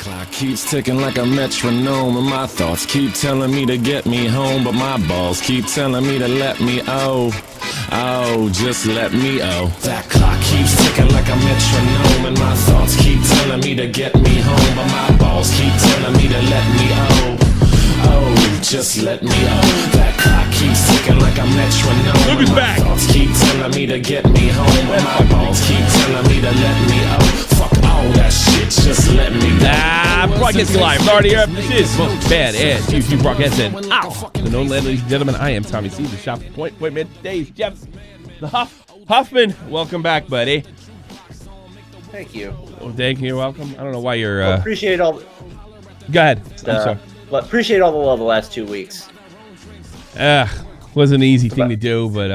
clock keeps ticking like a metronome, and my thoughts keep telling me to get me home, but my balls keep telling me to let me just let me That clock keeps ticking like a metronome, and my thoughts keep telling me to get me home, but my balls keep telling me to let me just let me That clock keeps ticking like a metronome. Look who's back. Thoughts keep telling me to get me home, but my balls keep telling me to let me Fuck all that shit, just let me Broadcasting live, already here. This is most bad ass YouTube broadcasting. The known land, ladies and gentlemen. I am Tommy C, the shop appointment. Dave, Jeff, the Huffman. Welcome back, buddy. Thank you. Oh, thank you. You're welcome. I don't know why you're. Appreciate all. Go ahead. I'm sorry. Appreciate all the love the last 2 weeks. Wasn't an easy thing to do, but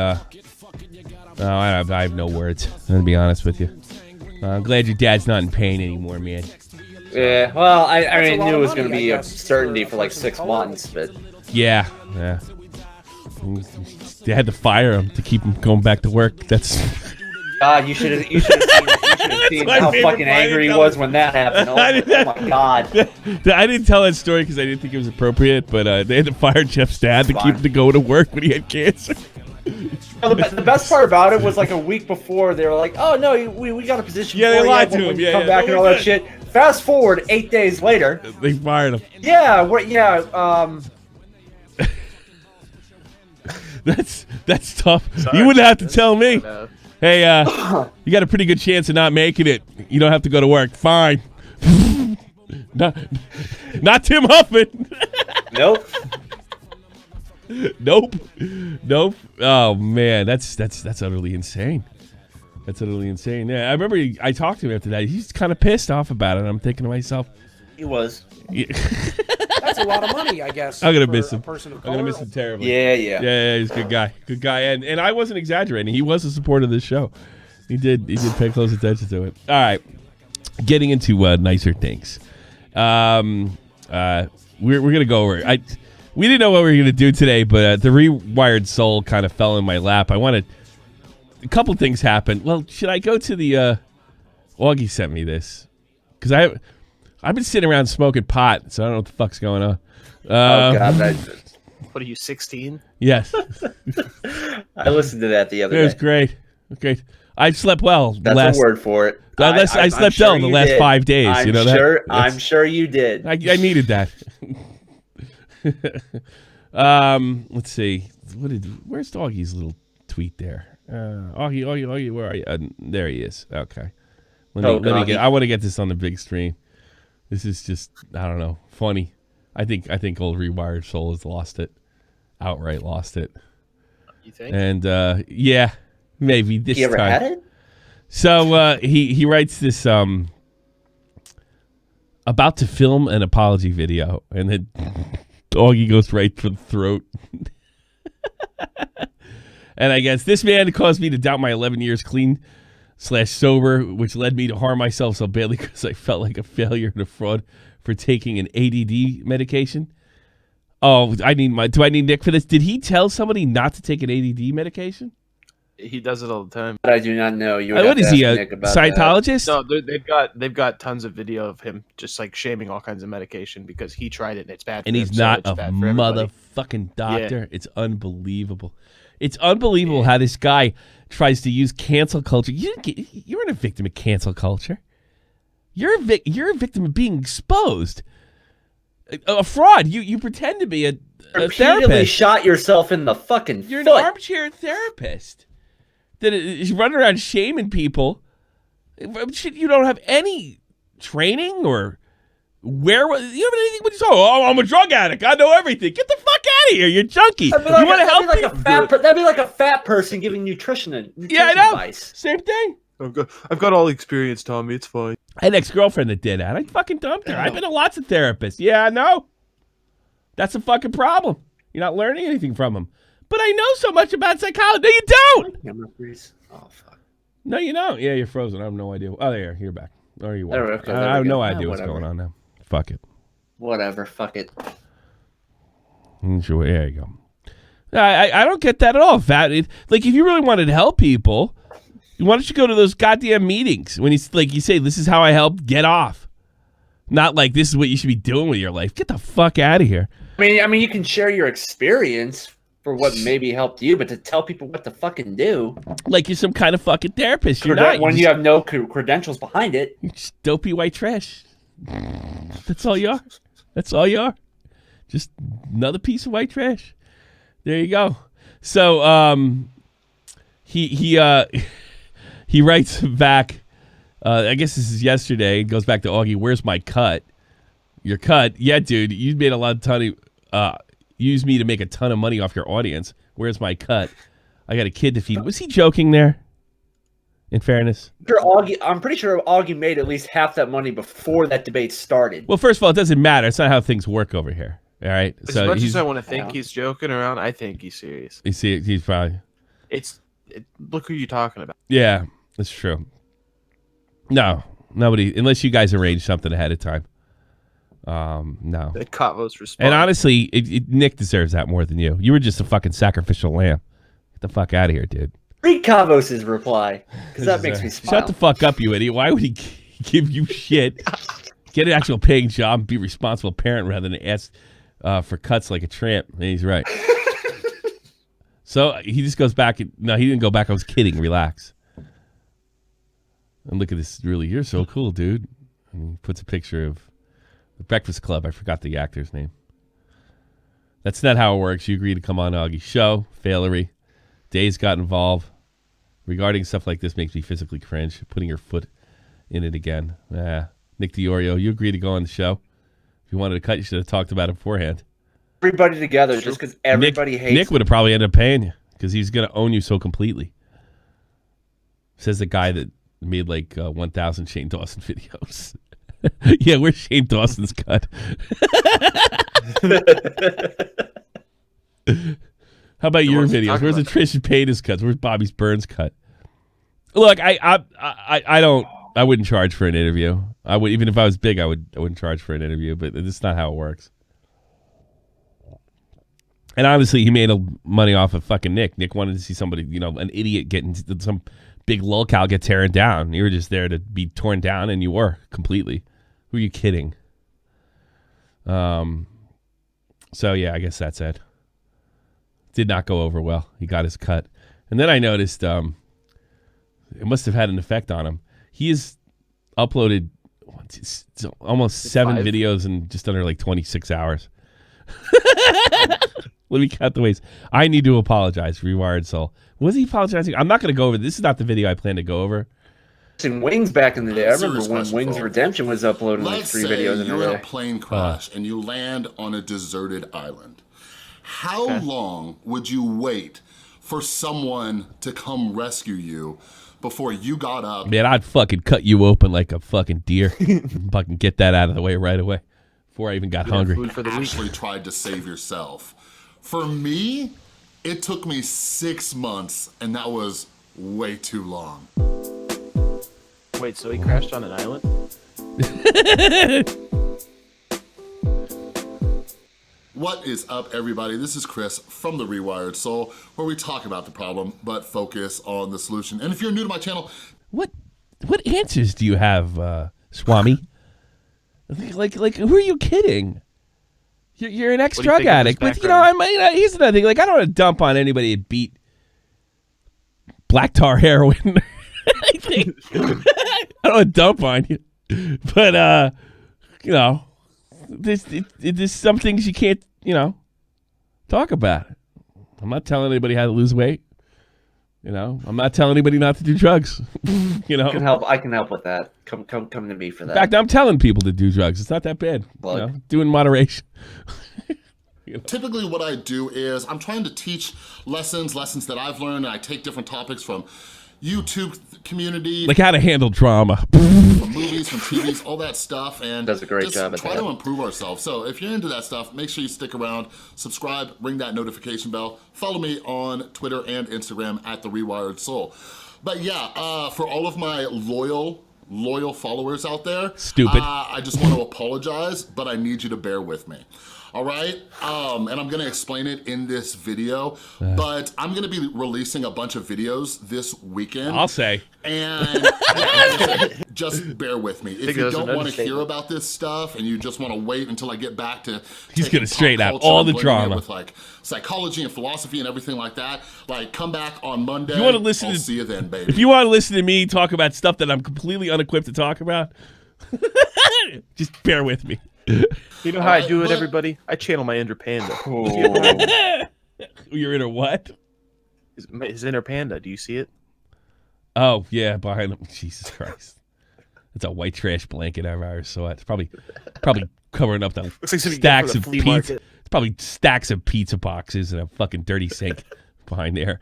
no, I have no words. I'm gonna be honest with you. I'm glad your dad's not in pain anymore, man. Yeah, well, I knew it was going to be a certainty for like 6 months, but... Yeah. They had to fire him to keep him going back to work. That's... God, you should have seen how fucking angry he was when that happened. Oh my God. I didn't tell that story because I didn't think it was appropriate, but they had to fire Jeff's dad to keep him to go to work when he had cancer. The best part about it was like a week before they were like, "Oh no, we got a position." Yeah, for they lied to him. Come back and all that shit. Fast forward 8 days later, they fired him. Yeah, That's tough. Sorry, you wouldn't have to tell me. Hey, you got a pretty good chance of not making it. You don't have to go to work. Fine. Not Tim Huffman. Nope. Nope. Oh man, that's utterly insane. That's utterly insane. Yeah, I remember I talked to him after that. He's kind of pissed off about it. I'm thinking to myself, he was. Yeah. That's a lot of money, I guess. I'm gonna miss him. I'm gonna miss him terribly. Yeah. He's a good guy, and I wasn't exaggerating. He was a supporter of this show. He did pay close attention to it. All right, getting into nicer things. We're gonna go over. We didn't know what we were gonna do today, but the Rewired Soul kind of fell in my lap. A couple things happened. Well, should I go to the? Augie sent me this because I've been sitting around smoking pot, so I don't know what the fuck's going on. Oh God, what are you, 16? Yes. I listened to that the other day. It was great. Okay, I slept well. That's a word for it. I slept well the last 5 days. I'm sure you did. I needed that. Let's see. Where's Augie's little tweet there? Augie, where are you? There he is. Okay. Let me get. I want to get this on the big screen. This is just, I don't know, funny. I think old Rewired Soul has lost it. Outright lost it. You think? And yeah, maybe this time. You ever had it? So he writes this about to film an apology video, and then Augie goes right for the throat. And I guess this man caused me to doubt my 11 years clean/sober, which led me to harm myself so badly because I felt like a failure and a fraud for taking an ADD medication. Oh, do I need Nick for this? Did he tell somebody not to take an ADD medication? He does it all the time. But I do not know. What is he, a Scientologist? No, they've got tons of video of him just like shaming all kinds of medication because he tried it and it's bad for him. And he's not a motherfucking doctor. Yeah. It's unbelievable. It's unbelievable how this guy tries to use cancel culture. You're not a victim of cancel culture. You're a victim of being exposed. A fraud. You pretend to be a therapist. Shot yourself in the fucking You're foot. An armchair therapist that is running around shaming people. You don't have any training or you don't have anything. What you say? Oh, I'm a drug addict. I know everything. Get the fuck out of here. You're junkie. You want to help people? That'd be like a fat person giving nutrition advice. Yeah, I know. Same thing. I've got all the experience, Tommy. It's fine. I had an ex-girlfriend that did that. I fucking dumped her. I've been to lots of therapists. Yeah, I know. That's a fucking problem. You're not learning anything from them. But I know so much about psychology. No, you don't. Oh, fuck. No, you don't. Yeah, you're frozen. I have no idea. Oh, there. You're back. Or you are. Okay, I have no idea what's going on now. Fuck it. Whatever. Fuck it. Sure. There you go. I don't get that at all. Like, if you really wanted to help people, why don't you go to those goddamn meetings when you say, this is how I help get off? Not like this is what you should be doing with your life. Get the fuck out of here. I mean, you can share your experience for what maybe helped you, but to tell people what to fucking do, like you're some kind of fucking therapist. You're not. When you have no credentials behind it. You're just dopey white trash. That's all you are. That's all you are. Just another piece of white trash. There you go. So he writes back. I guess this is yesterday. It goes back to Augie. Where's my cut? Your cut? Yeah, dude. You made a lot of use me to make a ton of money off your audience. Where's my cut? I got a kid to feed. Was he joking there? In fairness, I'm pretty sure Augie made at least half that money before that debate started. Well, first of all, it doesn't matter. It's not how things work over here. All right. As much as I want to think he's joking around, I think he's serious. You see, he's probably. Look who you're talking about. Yeah, that's true. No, nobody, unless you guys arrange something ahead of time. No. The Kavos respond. And honestly, Nick deserves that more than you. You were just a fucking sacrificial lamb. Get the fuck out of here, dude. Read Kavos' reply, because that makes me smile. Shut the fuck up, you idiot. Why would he give you shit? Get an actual paying job and be a responsible parent rather than ask for cuts like a tramp. And he's right. So he just goes back. No, he didn't go back. I was kidding. Relax. And look at this. Really, you're so cool, dude. And he puts a picture of the Breakfast Club. I forgot the actor's name. That's not how it works. You agreed to come on Augie's show. Failery. Days got involved. Regarding stuff like this makes me physically cringe. Putting your foot in it again. Nick DiOrio, you agreed to go on the show. If you wanted to cut, you should have talked about it beforehand. Everybody together, just because everybody hates Nick would have probably ended up paying you because he's going to own you so completely. Says the guy that made like 1,000 Shane Dawson videos. Yeah, where's Shane Dawson's cut? How about your videos? Where's the Trisha Paytas cuts? Where's Bobby Burns cut? Look, I wouldn't charge for an interview. I would, even if I was big, I wouldn't charge for an interview. But it's not how it works. And obviously, he made money off of fucking Nick. Nick wanted to see somebody, an idiot getting some big lolcow get tearing down. You were just there to be torn down, and you were completely. Who are you kidding? So yeah, I guess that's it. Did not go over well. He got his cut, and then I noticed it must have had an effect on him. He has uploaded almost 7 videos in just under like 26 hours. Let me count the ways. I need to apologize, Rewired Soul. Was he apologizing? I'm not going to go over this. Is not the video I plan to go over. In Wings back in the day, I remember when Wings Redemption was uploading like 3 videos in a you're day. in a plane crash and you land on a deserted island. How long would you wait for someone to come rescue you before you got up? Man, I'd fucking cut you open like a fucking deer. Fucking get that out of the way right away before I even got hungry. Food for the week. Actually tried to save yourself. For me, it took me 6 months, and that was way too long. Wait, so he crashed on an island? What is up, everybody? This is Chris from the Rewired Soul, where we talk about the problem, but focus on the solution. And if you're new to my channel... What answers do you have, Swami? Like, who are you kidding? You're an ex-drug addict. But, here's another thing. Like, I don't want to dump on anybody that beat black tar heroin. I don't want to dump on you. But, there's some things you can't, talk about. I'm not telling anybody how to lose weight. I'm not telling anybody not to do drugs. I can help with that. Come to me for that. In fact, I'm telling people to do drugs. It's not that bad. Do in moderation. Typically what I do is I'm trying to teach lessons that I've learned, and I take different topics from YouTube community. Like how to handle trauma. From movies, from TVs, all that stuff. And does a great job at try that. to improve ourselves. So if you're into that stuff, make sure you stick around, subscribe, ring that notification bell. Follow me on Twitter and Instagram at The Rewired Soul. But yeah, for all of my loyal followers out there. Stupid. I just want to apologize, but I need you to bear with me. all right? And I'm gonna explain it in this video, but I'm gonna be releasing a bunch of videos this weekend. I'll say. And just bear with me. If you don't want to hear about this stuff and you just want to wait until I get back to He's gonna straighten out all the drama with like psychology and philosophy and everything like that, like come back on Monday. You want to listen? I'll see you then, baby. If you want to listen to me talk about stuff that I'm completely unequipped to talk about, just bear with me. You know how I do it, everybody? I channel my inner panda. You're in a what? His inner panda. Do you see it? Oh yeah, behind him. Jesus Christ, it's a white trash blanket I've ever saw. It's probably covering up the Looks like something you get stacks from of the flea pizza. market. It's probably stacks of pizza boxes and a fucking dirty sink behind there.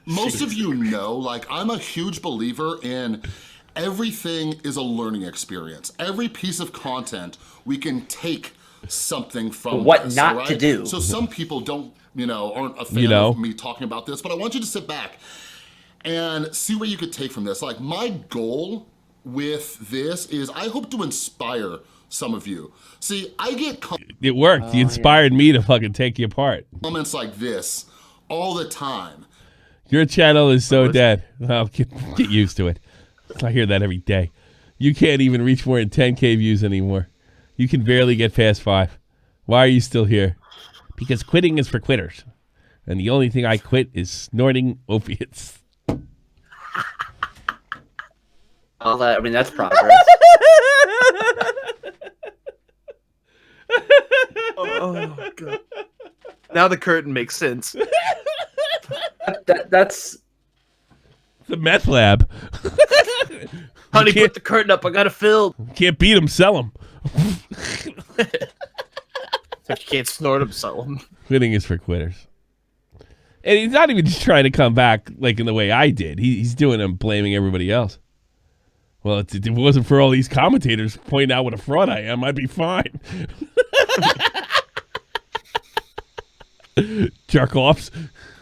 Most of you know, like, I'm a huge believer in everything is a learning experience. Every piece of content we can take something from. What this, not right? to do. So some people aren't a fan of me talking about this, but I want you to sit back and see what you could take from this. Like, my goal with this is I hope to inspire some of you. See, I get It worked. You inspired me to fucking take you apart. comments like this all the time. Your channel is so dead. Well, get used to it. I hear that every day. You can't even reach more than 10K views anymore. You can barely get past 5. Why are you still here? Because quitting is for quitters. And the only thing I quit is snorting opiates. All that, I mean, that's progress. Oh god. Now the curtain makes sense. That's The meth lab. Honey, can't- put the curtain up. I got it filled. Can't beat them, sell them. If you can't snort them, sell them. Quitting is for quitters. And he's not even just trying to come back like in the way I did. He's doing it and blaming everybody else. Well, if it wasn't for all these commentators pointing out what a fraud I am, I'd be fine. Jerk offs.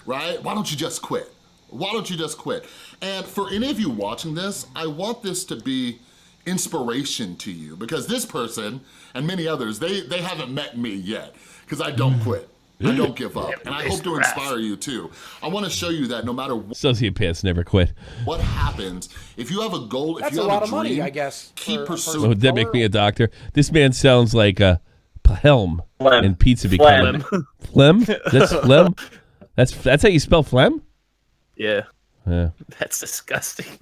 Right? Why don't you just quit? Why don't you just quit? And for any of you watching this, I want this to be inspiration to you, because this person and many others, they haven't met me yet, because I don't quit. I don't give up. And I hope to inspire you too. I want to show you that no matter Sociopaths never quit. what happens, if you have a goal, if That's you a have lot a of dream, money, I guess. keep for a pursuing. Oh, would that make me a doctor? This man sounds like a Plem Phlegm. and pizza becoming phlegm. That's phlegm. That's how you spell phlegm. Yeah, Yeah. that's disgusting.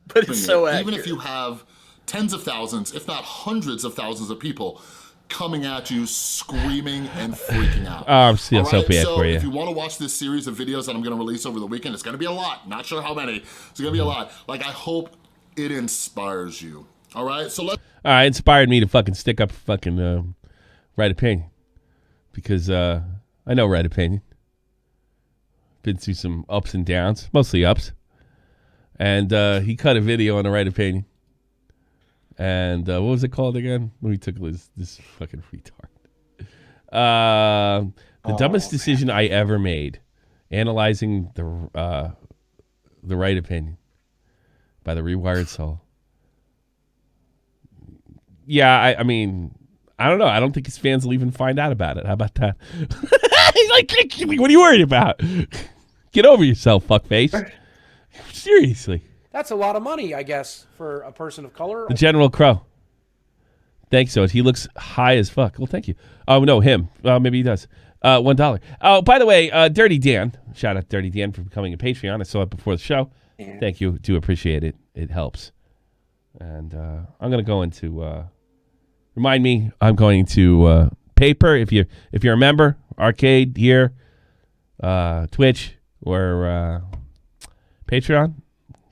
But it's so accurate. Even if you have tens of thousands, if not hundreds of thousands of people coming at you, screaming and freaking out. Oh, I'm still so bad so for you. if you want to watch this series of videos that I'm going to release over the weekend, it's going to be a lot. Not sure how many. It's going to be a lot. Like, I hope it inspires you. All right? So let's... All right, inspired me to fucking stick up for fucking right opinion. Because I know right opinion. Been through some ups and downs, mostly ups. And he cut a video on the right opinion. And what was it called again? We took this fucking retard. The dumbest decision I ever made, analyzing the right opinion by the Rewired Soul. Yeah, I mean, I don't know. I don't think his fans will even find out about it. How about that? He's like, what are you worried about? Get over yourself, fuckface. Seriously. That's a lot of money, I guess, for a person of color. The General Crow. Thanks, so he looks high as fuck. Well, thank you. Oh, no, him. Maybe he does. $1. Oh, by the way, Dirty Dan. Shout out Dirty Dan for becoming a Patreon. I saw it before the show. Yeah. Thank you. Do appreciate it. It helps. And I'm going to go into... remind me, I'm going to Paper. If you're a member, Arcade here, Twitch, or Patreon,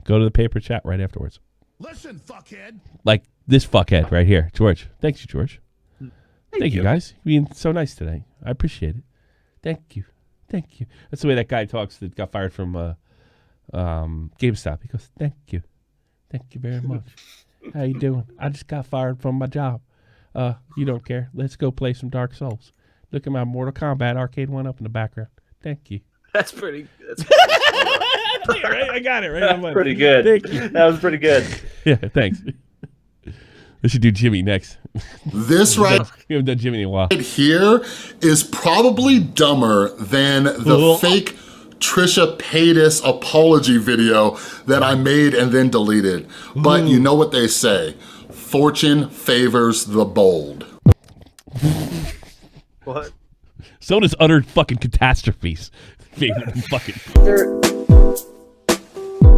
go to the Paper chat right afterwards. Listen, fuckhead. Like this fuckhead right here, George. Thanks, George. Thank you, guys. You're being so nice today. I appreciate it. Thank you. Thank you. That's the way that guy talks that got fired from GameStop. He goes, thank you. Thank you very much. How you doing? I just got fired from my job. You don't care. Let's go play some Dark Souls. Look at my Mortal Kombat arcade one up in the background. Thank you. That's pretty. Right? I got it right. That's pretty good. Thank you. That was pretty good. Yeah, thanks. We should do Jimmy next. This right We haven't done Jimmy in a while. here is probably dumber than the fake Trisha Paytas apology video that I made and then deleted. But you know what they say, fortune favors the bold. What? So does utter fucking catastrophes. Fucking. They're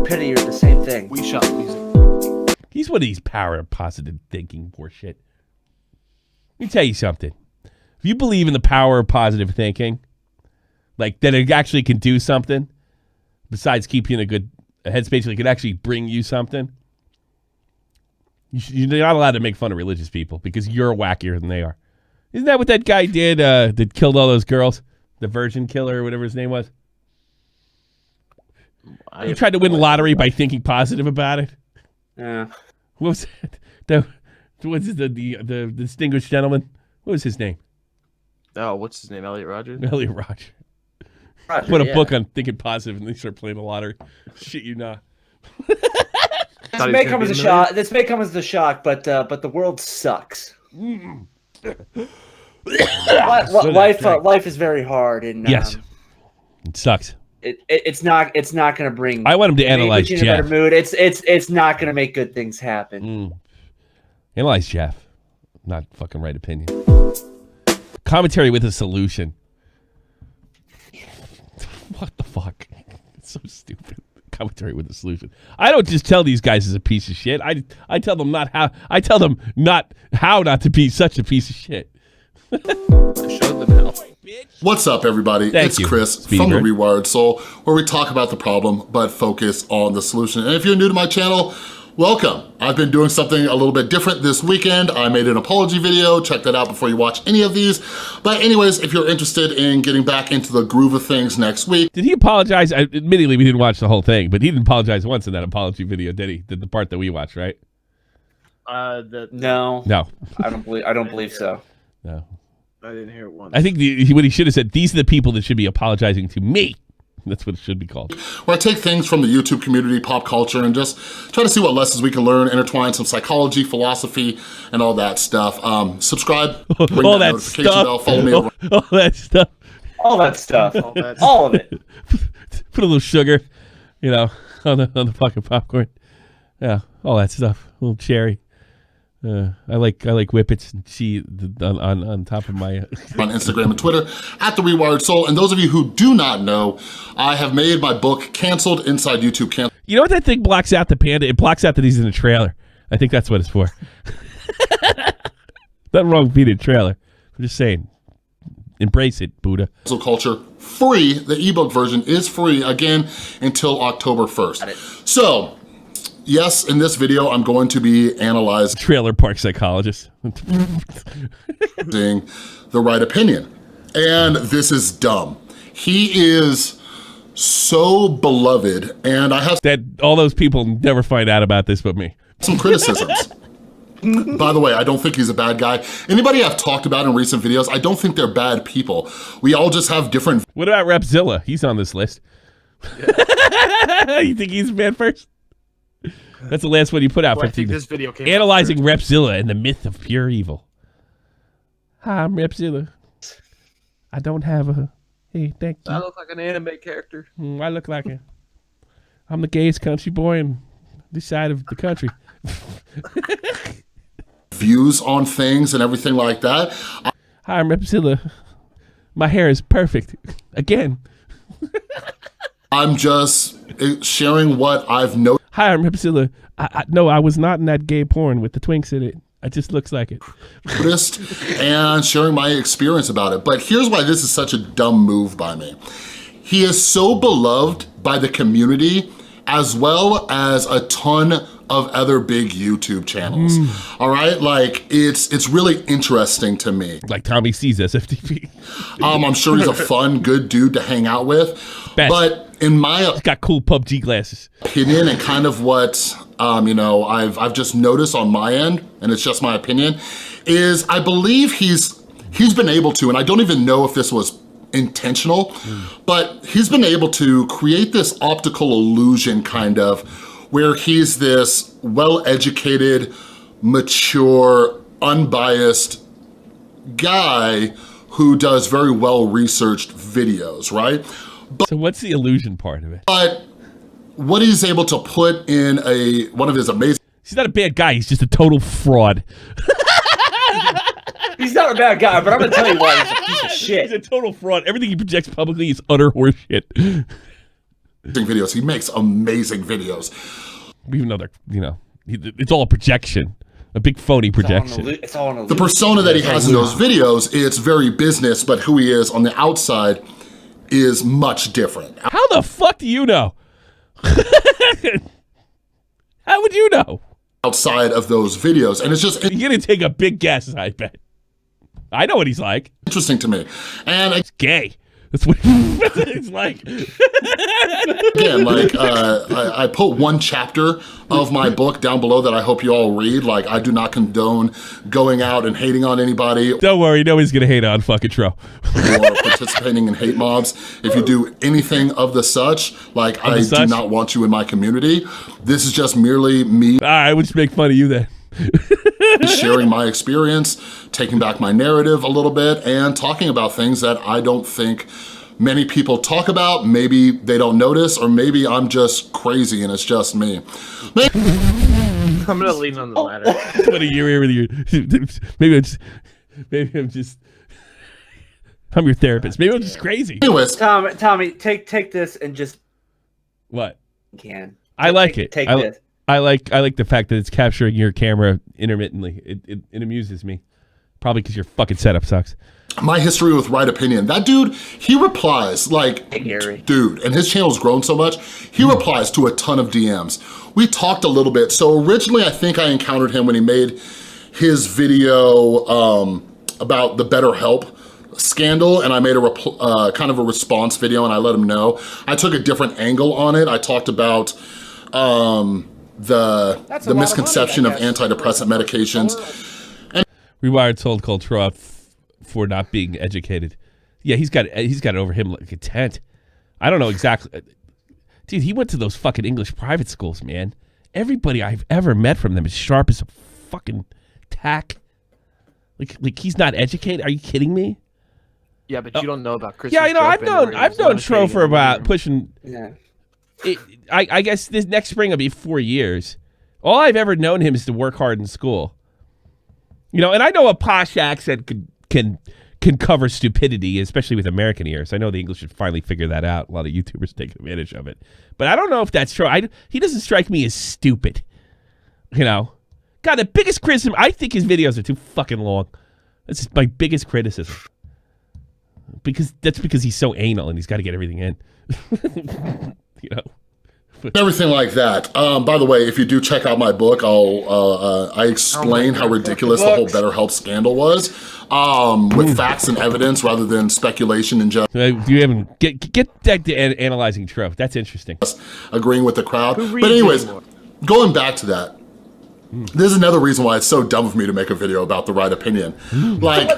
pity are the same thing. We shot music. He's one of these power of positive thinking horseshit. Let me tell you something. If you believe in the power of positive thinking, like that it actually can do something, besides keep you in a good headspace, it can actually bring you something, you're not allowed to make fun of religious people because you're wackier than they are. Isn't that what that guy did that killed all those girls? The virgin killer or whatever his name was? He tried to win the lottery by thinking positive about it. Yeah. What was the distinguished gentleman? What was his name? Oh, what's his name? Elliot Rogers? Elliot Roger. Roger, Put a yeah. book on thinking positive and they start playing the lottery. Shit you not. This may come as a shock. This may come as a shock, but the world sucks. Life is very hard, and Yes. It sucks. It's not going to bring. I want him to analyze put you in a Jeff. better mood. It's not going to make good things happen. Analyze Jeff. Not fucking right opinion. Commentary with a solution. What the fuck? It's so stupid. Commentary with a solution. I don't just tell these guys as a piece of shit. I tell them not how. I tell them not how not to be such a piece of shit. I showed them how. What's up, everybody? Thank it's you, Chris Speedy from the Bird. Rewired Soul, where we talk about the problem but focus on the solution. And if you're new to my channel, welcome. I've been doing something a little bit different this weekend. I made an apology video. Check that out before you watch any of these. But anyways, if you're interested in getting back into the groove of things next week. Did he apologize? Admittedly, we didn't watch the whole thing, but he didn't apologize once in that apology video, did he? Did the part that we watched, right? No, No. I don't believe so. No. I didn't hear it once. I think what he should have said, these are the people that should be apologizing to me. That's what it should be called. Where I take things from the YouTube community, pop culture, and just try to see what lessons we can learn, intertwine some psychology, philosophy, and all that stuff. Subscribe, ring All that that notification stuff. bell, follow me. All that stuff. All that stuff. All of it. Put a little sugar, on the fucking popcorn. Yeah, all that stuff. A little cherry. I like whippets and cheese on top of my. On Instagram and Twitter at The Rewired Soul. And those of you who do not know, I have made my book Canceled Inside YouTube Canceled. You know what that thing blocks out the panda? It blocks out that he's in a trailer. I think that's what it's for. Nothing wrong with being in a trailer. I'm just saying. Embrace it, Buddha. Culture free. The ebook version is free again until October 1st. So, yes, in this video, I'm going to be analyzing Trailer park psychologist. the right opinion. And this is dumb. He is so beloved, and I have That all those people never find out about this but me. some criticisms. By the way, I don't think he's a bad guy. Anybody I've talked about in recent videos, I don't think they're bad people. We all just have different. What about Repzilla? He's on this list. You think he's man first? That's the last one you put out. Well, I 15 think this video came Analyzing out Repzilla and the myth of pure evil. Hi, I'm Repzilla. I don't have a. Hey, thank you. I look like an anime character. I look like a. I'm the gayest country boy in this side of the country. Views on things and everything like that. Hi, I'm Repzilla. My hair is perfect. Again. I'm just sharing what I've noticed. Hi, I'm Repzilla. No, I was not in that gay porn with the twinks in it. It just looks like it. And sharing my experience about it. But here's why this is such a dumb move by me. He is so beloved by the community as well as a ton of other big YouTube channels. All right, like it's really interesting to me. Like Tommy C's SFTP. I'm sure he's a fun, good dude to hang out with. Best. But in my He's got cool PUBG glasses. opinion and kind of what I've just noticed on my end, and it's just my opinion, is I believe he's been able to, and I don't even know if this was intentional, but he's been able to create this optical illusion kind of where he's this well-educated, mature, unbiased guy who does very well-researched videos, right? So what's the illusion part of it? But what he's able to put in one of his amazing... He's not a bad guy. He's just a total fraud. He's not a bad guy, but I'm gonna tell you why he's a piece of shit. He's a total fraud. Everything he projects publicly is utter horseshit. videos. He makes amazing videos. Even though they're, it's all a projection. A big phony projection. It's all an illusion. The persona that he has in those videos, it's very business, but who he is on the outside is much different. How the fuck do you know? How would you know? Outside of those videos. And it's just You're going to take a big guess, I bet. I know what he's like. interesting to me. And He's gay. That's what it's like. again, like I put one chapter of my book down below that I hope you all read. Like, I do not condone going out and hating on anybody Don't worry, nobody's going to hate on fucking Tro. or participating in hate mobs. If you do anything of the such, like, I do not want you in my community. This is just merely me I would just make fun of you then. sharing my experience, taking back my narrative a little bit, and talking about things that I don't think many people talk about. Maybe they don't notice, or maybe I'm just crazy and it's just me. I'm gonna lean on the latter. What a year with you. I'm your therapist. Maybe I'm just crazy. Anyways, Tommy, take this and just What? can. I like it. Take this. I like the fact that it's capturing your camera intermittently. It amuses me. Probably because your fucking setup sucks. my history with Right Opinion, that dude, he replies like, dude, and his channel's grown so much, he replies to a ton of DMs. We talked a little bit. So originally, I think I encountered him when he made his video about the BetterHelp scandal, and I made a kind of a response video, and I let him know. I took a different angle on it. I talked about the misconception of antidepressant medications. Rewired Soul called Tro out for not being educated. Yeah, he's got it over him like a tent. I don't know exactly. Dude, he went to those fucking English private schools, man. Everybody I've ever met from them is sharp as a fucking tack. Like he's not educated. Are you kidding me? Yeah, but you don't know about Chris. Yeah, you know, I've known Tro for about pushing. Yeah. I guess this next spring will be 4 years. All I've ever known him is to work hard in school. You know, and I know a posh accent can cover stupidity, especially with American ears. I know the English should finally figure that out. A lot of YouTubers take advantage of it. But I don't know if that's true. He doesn't strike me as stupid. You know? God, the biggest criticism, I think his videos are too fucking long. That's my biggest criticism. That's because he's so anal and he's got to get everything in. You know? Everything like that. By the way, if you do check out my book, I explain how ridiculous the whole BetterHelp scandal was, with facts and evidence rather than speculation and just. You haven't get back to analyzing Tro. That's interesting. Agreeing with the crowd, but anyways, going back to that, this is another reason why it's so dumb of me to make a video about the Right Opinion. Like,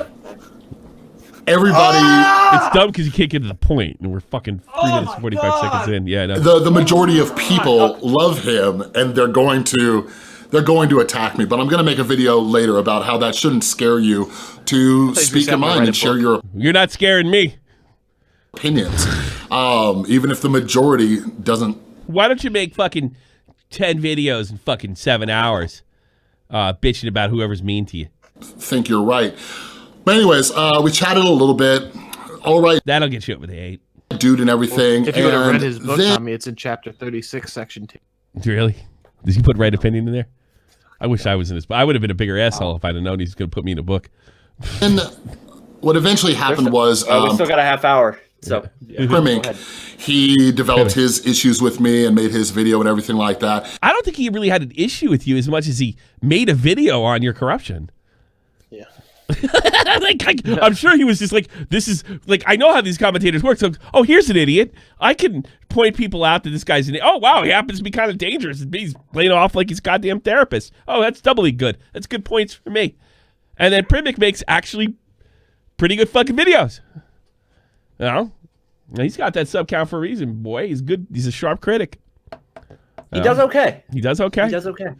everybody, it's dumb because you can't get to the point, and we're fucking 3 minutes and 45 seconds in. Yeah, no. The majority of people love him, and they're going to attack me. But I'm going to make a video later about how that shouldn't scare you to speak your mind and share your. You're not scaring me. Opinions, even if the majority doesn't. Why don't you make fucking 10 videos in fucking 7 hours, bitching about whoever's mean to you? Think you're right. But anyways, we chatted a little bit. All right. That'll get you up with the 8. Dude and everything. Well, if you would have read his book, Tommy, it's in chapter 36, section 2. Really? Does he put Right Opinion in there? I wish I was in his book. I would have been a bigger asshole if I'd have known he's going to put me in a book. And what eventually happened was... we still got a half hour. So, he developed his issues with me and made his video and everything like that. I don't think he really had an issue with you as much as he made a video on your corruption. Yeah. I'm sure he was just like, this is like, I know how these commentators work. So, oh, here's an idiot. I can point people out that this guy's an idiot. Oh, wow, he happens to be kind of dangerous. He's playing off like he's a goddamn therapist. Oh, that's doubly good. That's good points for me. And then Primic makes actually pretty good fucking videos. You know? He's got that sub count for a reason, boy. He's good. He's a sharp critic. He does okay. He does okay. He does okay.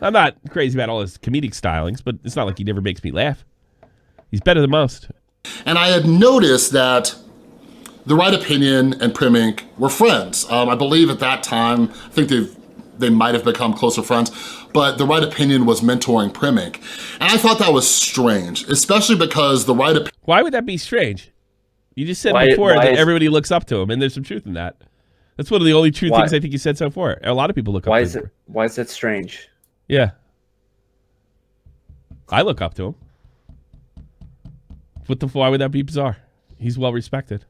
I'm not crazy about all his comedic stylings, but it's not like he never makes me laugh. He's better than most. And I had noticed that The Right Opinion and Prim Inc. were friends. I believe at that time, I think they might have become closer friends, but The Right Opinion was mentoring Prim Inc. And I thought that was strange, especially because The Right Opinion... Why would that be strange? You just said before that everybody looks up to him, and there's some truth in that. That's one of the only true things I think you said so far. A lot of people look up to him. Why is that strange? Yeah. I look up to him. Why would that be bizarre? He's well respected.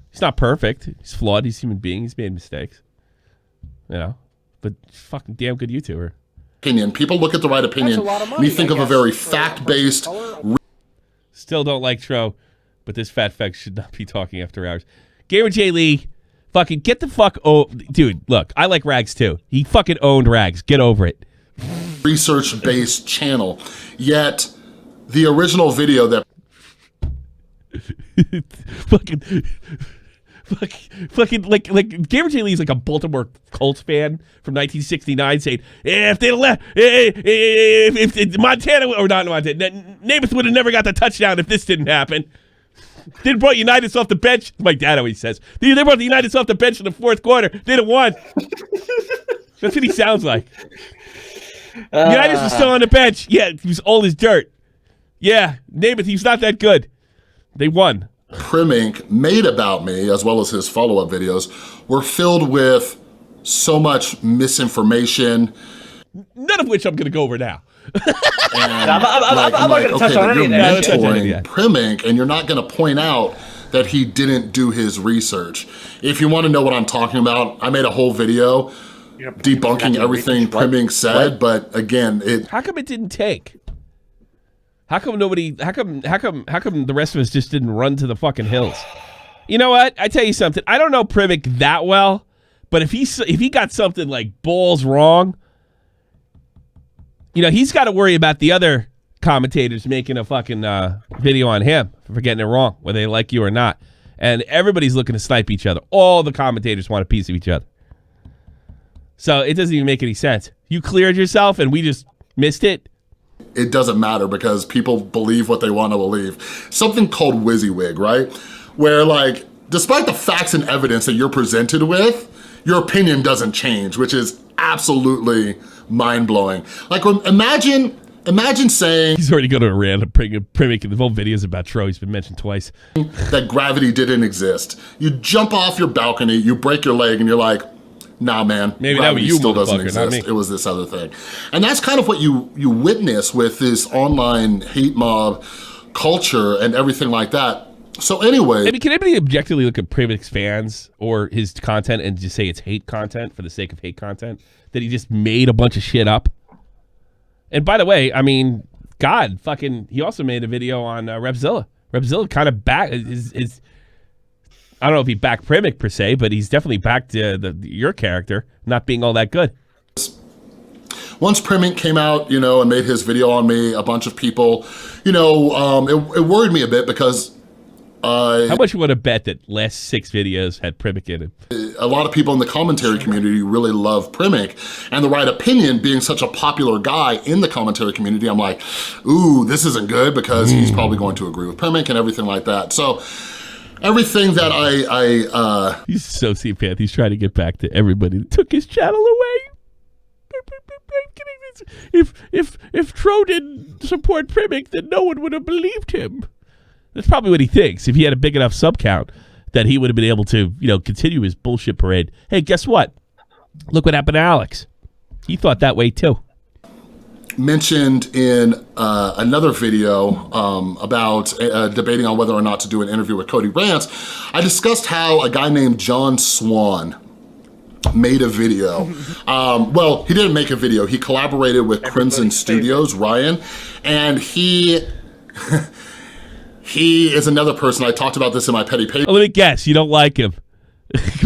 He's not perfect. He's flawed. He's a human being. He's made mistakes. You know? But fucking damn good YouTuber. Opinion. People look at The Right Opinion and you think of a very fact-based... Still don't like Tro, but this fat fuck should not be talking after hours. Gamer J. Lee, fucking get the fuck... dude, look, I like Rags too. He fucking owned Rags. Get over it. Research-based channel. Yet, the original video that... fucking like Gamer J. Lee's like a Baltimore Colts fan from 1969 saying, if they left, if Montana or not Montana, Namath would have never got the touchdown if this didn't happen. They brought Unitas off the bench. My dad always says they brought the Unitas off the bench in the fourth quarter. They'd have won. That's what he sounds like. Unitas was still on the bench. Yeah, he was old as dirt. Yeah, Namath, he's not that good. They won. Prim Inc. made about me, as well as his follow-up videos, were filled with so much misinformation. None of which I'm going to go over now. I'm not going to touch on any of that. Mentoring Prim Inc. and you're not going to point out that he didn't do his research. If you want to know what I'm talking about, I made a whole video debunking everything Prim Inc. said, but again, How come it didn't take? How come the rest of us just didn't run to the fucking hills? You know what? I tell you something. I don't know Prim Inc. that well, but if he got something like balls wrong, you know, he's got to worry about the other commentators making a fucking video on him for getting it wrong, whether they like you or not. And everybody's looking to snipe each other. All the commentators want a piece of each other. So it doesn't even make any sense. You cleared yourself and we just missed it. It doesn't matter because people believe what they want to believe. Something called WYSIWYG, right? Where like, despite the facts and evidence that you're presented with, your opinion doesn't change, which is absolutely mind-blowing. Like, imagine saying... He's already going to a rant, making the whole videos about Tro. He's been mentioned twice. ...that gravity didn't exist. You jump off your balcony, you break your leg, and you're like, nah, man, maybe that you still doesn't exist. It was this other thing. And that's kind of what you witness with this online hate mob culture and everything like that. So anyway... I mean, can anybody objectively look at Prim Inc's fans or his content and just say it's hate content for the sake of hate content? That he just made a bunch of shit up? And by the way, I mean, God, fucking, he also made a video on Repzilla. Repzilla kind of back is I don't know if he backed Prim Inc per se, but he's definitely backed your character not being all that good. Once Prim Inc came out, you know, and made his video on me, a bunch of people, you know, it worried me a bit because how much you want to bet that last 6 videos had Prim Inc in it? A lot of people in the commentary community really love Prim Inc, and The Right Opinion being such a popular guy in the commentary community, I'm like, ooh, this isn't good because he's probably going to agree with Prim Inc and everything like that. So everything that he's a sociopath. He's trying to get back to everybody that took his channel away. If Tro didn't support Prim Inc, then no one would have believed him. That's probably what he thinks. If he had a big enough sub count, that he would have been able to, you know, continue his bullshit parade. Hey, guess what? Look what happened to Alex. He thought that way too. Mentioned in another video about debating on whether or not to do an interview with Cody Rants, I discussed how a guy named John Swan made a video. Well, he didn't make a video. He collaborated with Crimson Studios, Ryan, and he is another person. I talked about this in my Petty Page. Well, let me guess. You don't like him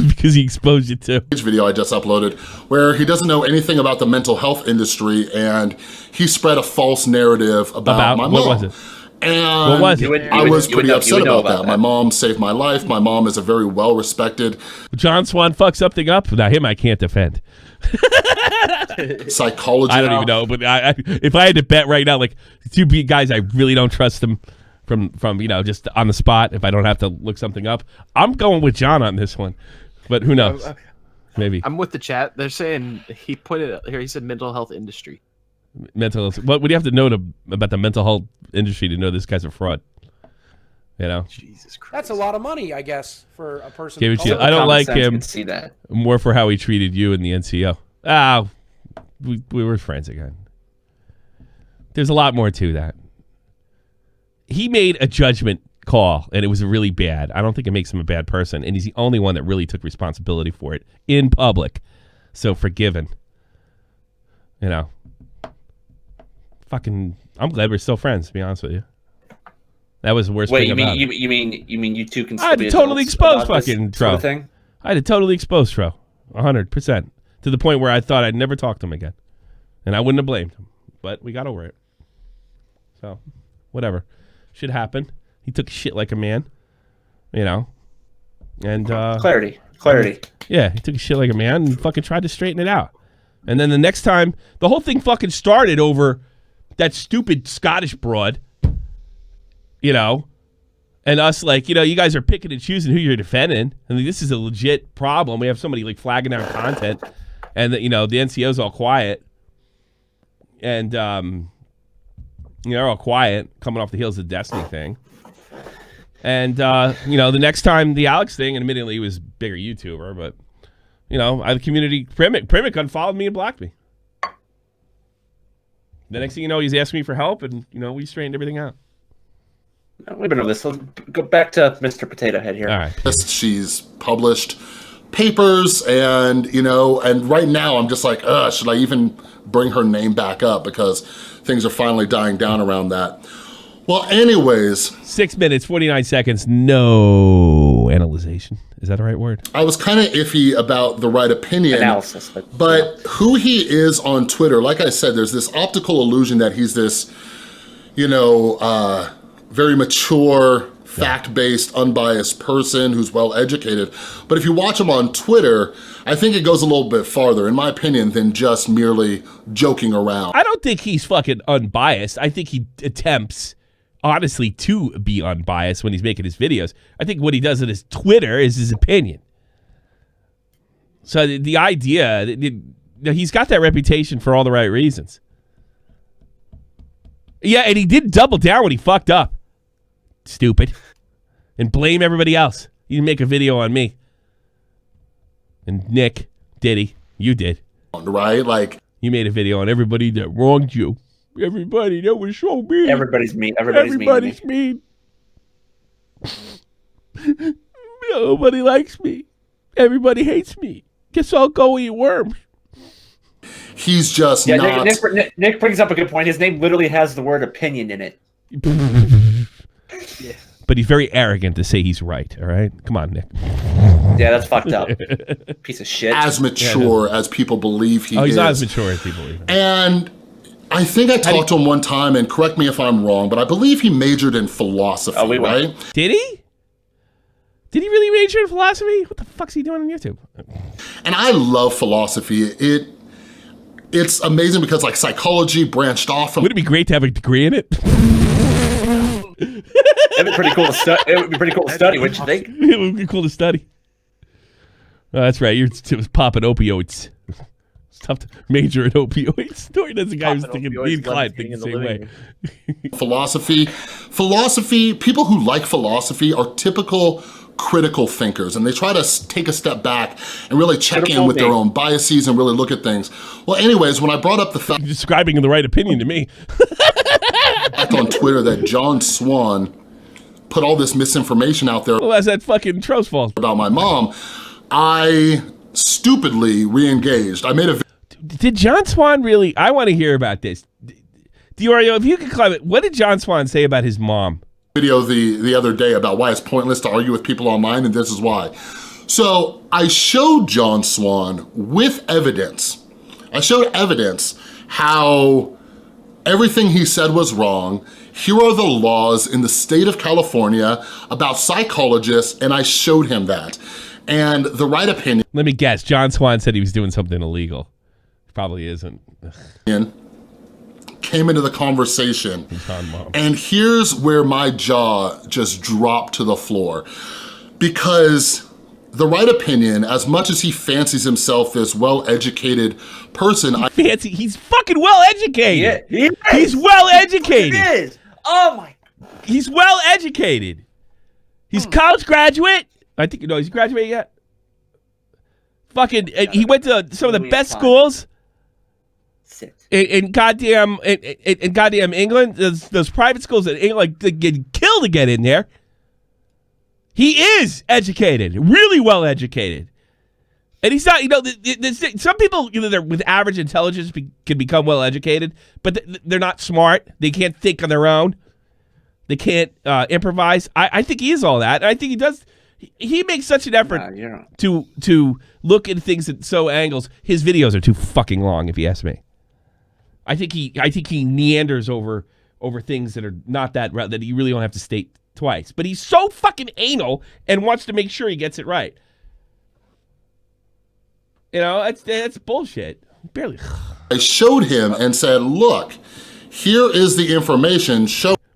because he exposed you to video I just uploaded where he doesn't know anything about the mental health industry and he spread a false narrative about my mom. What was it? And What was it? I was pretty you upset would know about that. My mom saved my life. My mom is a very well-respected John Swan fucked something up. Now him, I can't defend. psychologist. I don't even know, but if I had to bet right now, like two guys, I really don't trust them from just on the spot. If I don't have to look something up, I'm going with John on this one. But who knows? Maybe I'm with the chat. They're saying he put it here. He said mental health industry. mental health. What would you have to know about the mental health industry to know this guy's a fraud? You know, Jesus Christ. That's a lot of money, I guess, for a person. Give of it to you. color. I don't Common like sense him can see that. more for how he treated you in the NCO. We were friends again. There's a lot more to that. He made a judgment call, and it was really bad. I don't think it makes him a bad person, and he's the only one that really took responsibility for it in public. So forgiven. You know. Fucking, I'm glad we're still friends, to be honest with you. That was the worst Wait, thing about it. you mean you two can I had still to be totally adults expose about this fucking sort of Tro. thing? I had to totally expose Tro. 100%. To the point where I thought I'd never talk to him again. And I wouldn't have blamed him. But we got over it. So, whatever. Shit happened. He took shit like a man. You know. And, Clarity. yeah, he took shit like a man and fucking tried to straighten it out. And then the next time, the whole thing fucking started over that stupid Scottish broad. You know. And us, like, you know, you guys are picking and choosing who you're defending. I mean, this is a legit problem. We have somebody, like, flagging down content. And, you know, the NCO's all quiet. And, they're all quiet, coming off the heels of the Destiny thing. And, the next time, the Alex thing, and admittedly he was a bigger YouTuber, but, the community, Primic unfollowed me and blocked me. The next thing you know, he's asking me for help, and, we straightened everything out. We've been over this. Let's go back to Mr. Potato Head here. All right. She's published papers, and right now I'm just like, should I even bring her name back up, because things are finally dying down around that. Well, anyways, 6 minutes, 49 seconds, no analyzation. Is that the right word? I was kind of iffy about the right opinion. Analysis. But who he is on Twitter, like I said, there's this optical illusion that he's this, very mature, fact-based, unbiased person who's well-educated. But if you watch him on Twitter, I think it goes a little bit farther, in my opinion, than just merely joking around. I don't think he's fucking unbiased. I think he attempts, honestly, to be unbiased when he's making his videos. I think what he does on his Twitter is his opinion. So the idea, he's got that reputation for all the right reasons. Yeah, and he did double down when he fucked up. Stupid. And blame everybody else. You didn't make a video on me. And Nick, did he? You did. Right? Like, you made a video on everybody that wronged you. Everybody that was so mean. Everybody's mean. Everybody's mean. Nobody likes me. Everybody hates me. Guess I'll go eat worms. he's just Yeah, not... Nick brings up a good point. His name literally has the word opinion in it. Yeah. But he's very arrogant to say he's right, all right? Come on, Nick. Yeah, that's fucked up. Piece of shit. As mature as people believe he is. Oh, he's not as mature as people believe. And I think I talked to him one time, and correct me if I'm wrong, but I believe he majored in philosophy, right? Did he? Did he really major in philosophy? What the fuck's he doing on YouTube? And I love philosophy. It's amazing because, like, psychology branched off from... Would it be great to have a degree in it? It'd be pretty cool to study. It would be pretty cool to study, wouldn't you think? It would be cool to study. Oh, that's right. It was popping opioids. It's tough to major in opioids. Story does a guy who's thinking me and Clyde think the same way. Philosophy, people who like philosophy are typical critical thinkers, and they try to take a step back and really check in with their own biases and really look at things. Well, anyways, when I brought up the fact... Describing the right opinion to me. on Twitter that John Swan put all this misinformation out there... Well, that's that fucking Tro's fault. ...about my mom, I stupidly re-engaged. I made a... Did John Swan really... I want to hear about this. Diorio, if you could comment, what did John Swan say about his mom? ...video the other day about why it's pointless to argue with people online, and this is why. So I showed John Swan with evidence. I showed evidence how everything he said was wrong. Here are the laws in the state of California about psychologists, and I showed him that. And the right opinion... Let me guess. John Swan said he was doing something illegal. Probably isn't. Came into the conversation. And here's where my jaw just dropped to the floor. Because the right opinion, as much as he fancies himself this well-educated person... He's fucking well-educated. Yeah, he's well-educated. He is. Oh, my... He's well-educated. He's college graduate. I think, he's graduated yet. Fucking, he went to some of the best schools in goddamn England. Those private schools in England, they get killed to get in there. He is educated, really well educated, and he's not. Some people, they're with average intelligence can become well educated, but they're not smart. They can't think on their own. They can't improvise. I think he is all that. And I think he does. He makes such an effort to look at things at angles. His videos are too fucking long, if you ask me. I think he neanders over things that are not that you really don't have to state twice. But he's so fucking anal and wants to make sure he gets it right. That's bullshit. Barely. I showed him and said, "Look, here is the information."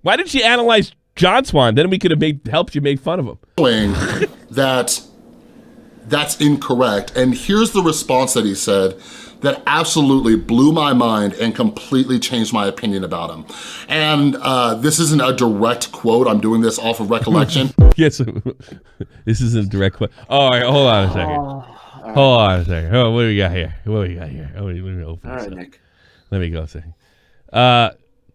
Why didn't you analyze John Swan? Then we could have helped you make fun of him. Showing that that's incorrect. And here's the response that he said that absolutely blew my mind and completely changed my opinion about him. And this isn't a direct quote. I'm doing this off of recollection. Yes, this isn't a direct quote. All right, hold on a second. Hold on a second. Oh, what do we got here? Let me open this up. Nick. Let me go a second.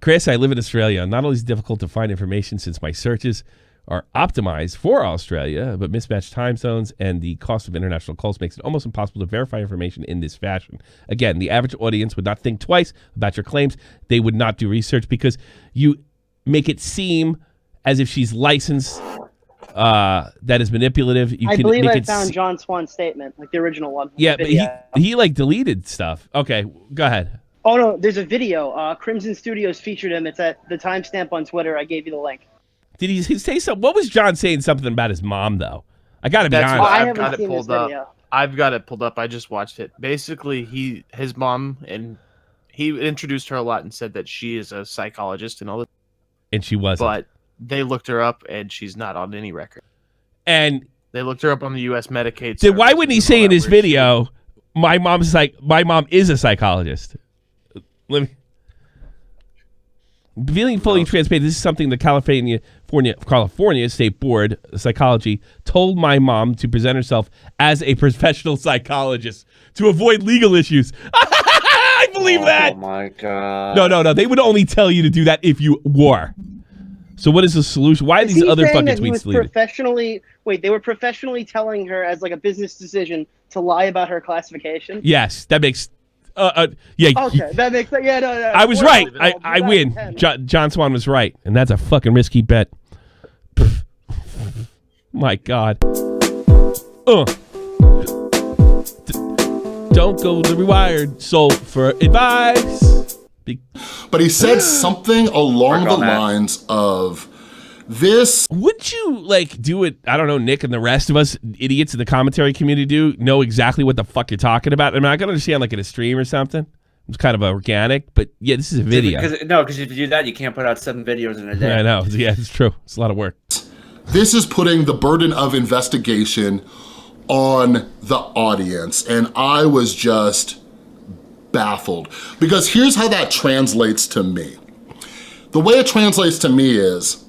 Chris, I live in Australia. Not only is it difficult to find information since my searches are optimized for Australia, but mismatched time zones and the cost of international calls makes it almost impossible to verify information in this fashion. Again, the average audience would not think twice about your claims. They would not do research because you make it seem as if she's licensed. That is manipulative. I believe I found John Swan's statement, like the original one. Yeah, but he deleted stuff. Okay, go ahead. Oh no, there's a video. Crimson Studios featured him. It's at the timestamp on Twitter. I gave you the link. Did he say something? What was John saying something about his mom, though? I got to be honest. I've got it pulled up. I've got it pulled up. I just watched it. Basically, his mom, and he introduced her a lot and said that she is a psychologist and all that. And she wasn't. But they looked her up, and she's not on any record. And they looked her up on the U.S. Medicaid. Then why wouldn't he say in his video, my mom is a psychologist? Let me... Feeling fully transparent, this is something the California State Board of Psychology told my mom to present herself as a professional psychologist to avoid legal issues. I believe that. Oh my God. No. They would only tell you to do that if you were. So what is the solution? Why are these other fucking tweets deleted? They were professionally telling her as like a business decision to lie about her classification? Yes, that makes... yeah. Okay, that makes sense. Yeah, no. I was right. I win. John Swan was right, and that's a fucking risky bet. My God. Don't go to Rewired Soul for advice. But he said something along the lines of this. Would you do it? I don't know, Nick and the rest of us idiots in the commentary community know exactly what the fuck you're talking about. I mean, I can understand in a stream or something. It's kind of organic, but yeah, this is a video. Because if you do that, you can't put out 7 videos in a day. I know. Yeah, it's true. It's a lot of work. This is putting the burden of investigation on the audience, and I was just baffled. Because here's how that translates to me. The way it translates to me is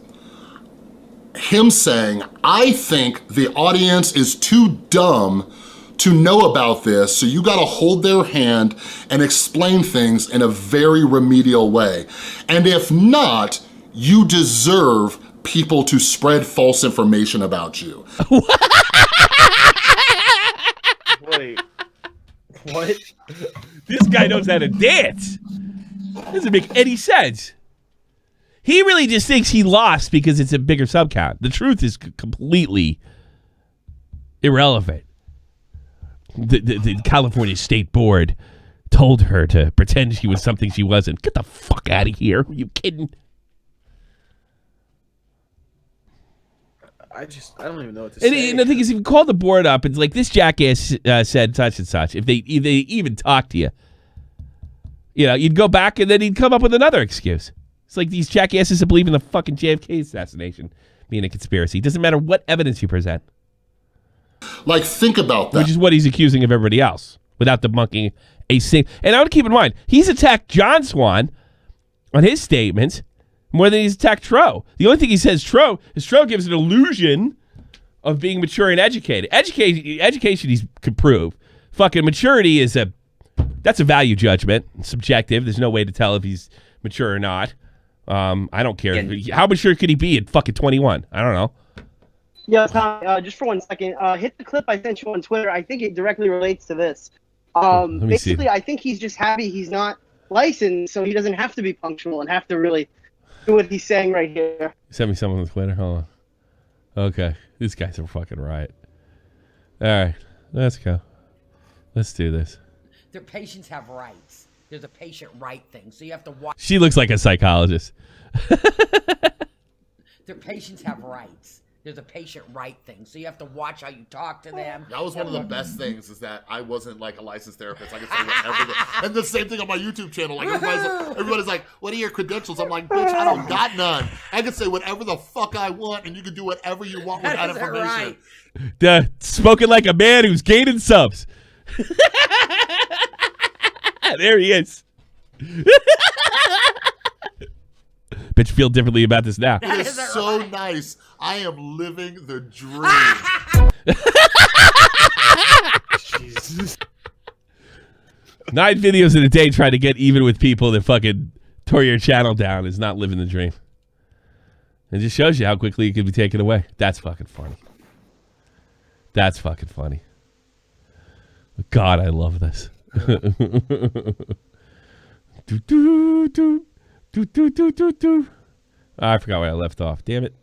him saying, I think the audience is too dumb to know about this, so you gotta hold their hand and explain things in a very remedial way. And if not, you deserve people to spread false information about you. Wait. What? This guy knows how to dance. Doesn't make any sense. He really just thinks he lost because it's a bigger subcount. The truth is completely irrelevant. The California State Board told her to pretend she was something she wasn't. Get the fuck out of here. Are you kidding? I don't even know what to say. And the thing is, if you call the board up, it's like, this jackass said such and such. If they even talk to you, you'd go back and then he'd come up with another excuse. It's like these jackasses that believe in the fucking JFK assassination being a conspiracy. It doesn't matter what evidence you present. Like, think about that. Which is what he's accusing of everybody else, without debunking a single. And I want to keep in mind, he's attacked John Swan on his statements more than he's attacked Tro. The only thing he says Tro gives an illusion of being mature and educated. Education he could prove. Fucking maturity that's a value judgment. It's subjective. There's no way to tell if he's mature or not. I don't care. How mature could he be at fucking 21? I don't know. Yeah, Tom, just for 1 second, hit the clip I sent you on Twitter. I think it directly relates to this. Basically, I think he's just happy he's not licensed, so he doesn't have to be punctual and have to really do what he's saying right here. Send me someone on Twitter. Hold on. Okay. These guys are fucking riot. All right. Let's go. Let's do this. Their patients have rights. There's a patient right thing, so you have to watch. She looks like a psychologist. Their patients have rights. There's a patient right thing, so you have to watch how you talk to them. That was one of the best things, is that I wasn't like a licensed therapist. I could say whatever. And the same thing on my YouTube channel. Like, everybody's like, what are your credentials? I'm like, bitch, I don't got none. I can say whatever the fuck I want, and you can do whatever you want with that information. Right. Spoken like a man who's gaining subs. There he is. Bet you feel differently about this now. It is so nice. I am living the dream. Jesus. 9 videos in a day trying to get even with people that fucking tore your channel down is not living the dream. It just shows you how quickly it can be taken away. That's fucking funny. That's fucking funny. God, I love this. Do, do, do. Do, do, do, do, do. Oh, I forgot where I left off. Damn it.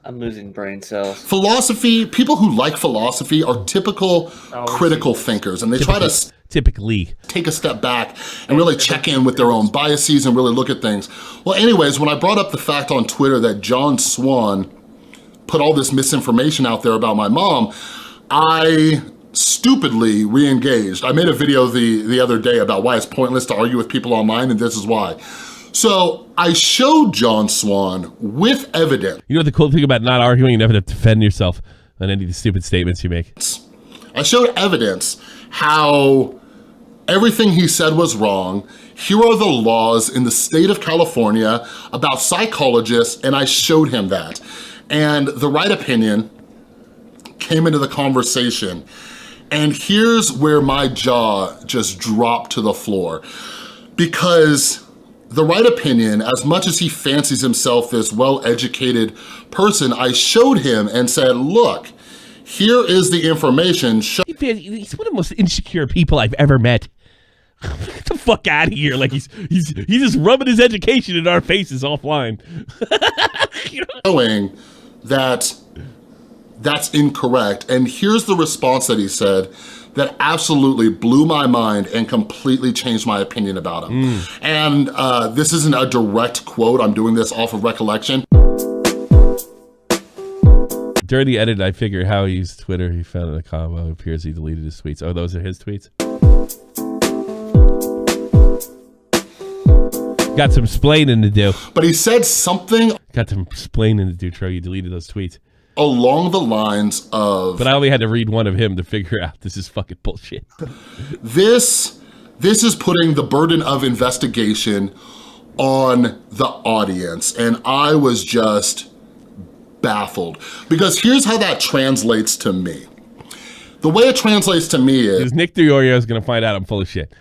I'm losing brain cells. Philosophy, people who like philosophy are typical critical thinkers, and they try to typically take a step back and really check in with their own biases and really look at things. Well, anyways, when I brought up the fact on Twitter that John Swan put all this misinformation out there about my mom, I stupidly re-engaged. I made a video the other day about why it's pointless to argue with people online, and this is why. So I showed John Swan with evidence. You know the cool thing about not arguing? You never have to defend yourself on any of the stupid statements you make. I showed evidence how everything he said was wrong. Here are the laws in the state of California about psychologists, and I showed him that. And the right opinion came into the conversation. And here's where my jaw just dropped to the floor, because the right opinion, as much as he fancies himself this well-educated person, I showed him and said, look, here is the information. He's one of the most insecure people I've ever met. Get the fuck out of here. Like he's just rubbing his education in our faces offline. Showing that that's incorrect. And here's the response that he said that absolutely blew my mind and completely changed my opinion about him. And this isn't a direct quote. I'm doing this off of recollection. During the edit, I figured how he used Twitter. He found in a combo. It appears he deleted his tweets. Oh, those are his tweets? Got some splaining to do. But he said something. Got some splaining to do, Troy. You deleted those tweets. Along the lines of... But I only had to read one of him to figure out this is fucking bullshit. This is putting the burden of investigation on the audience. And I was just baffled. Because here's how that translates to me. The way it translates to me is... Nick DiOrio is going to find out I'm full of shit.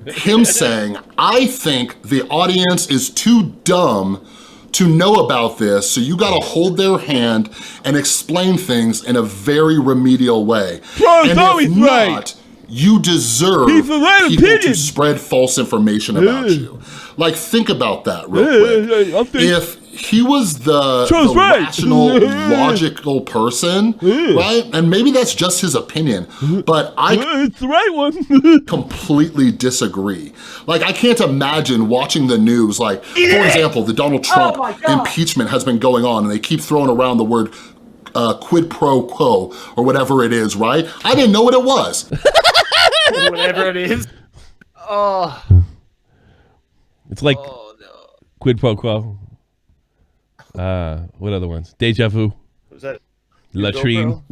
Him saying, I think the audience is too dumb to know about this, so you gotta hold their hand and explain things in a very remedial way. And if not, you deserve people to spread false information about you. Like, think about that real quick. If he was the right. rational, logical person, right? And maybe that's just his opinion, but It's the right one. completely disagree. Like, I can't imagine watching the news, like, for example, the Donald Trump impeachment has been going on, and they keep throwing around the word quid pro quo, or whatever it is, right? I didn't know what it was. Whatever it is. Oh. It's like quid pro quo. What other ones? Deja vu. Was that Latrine.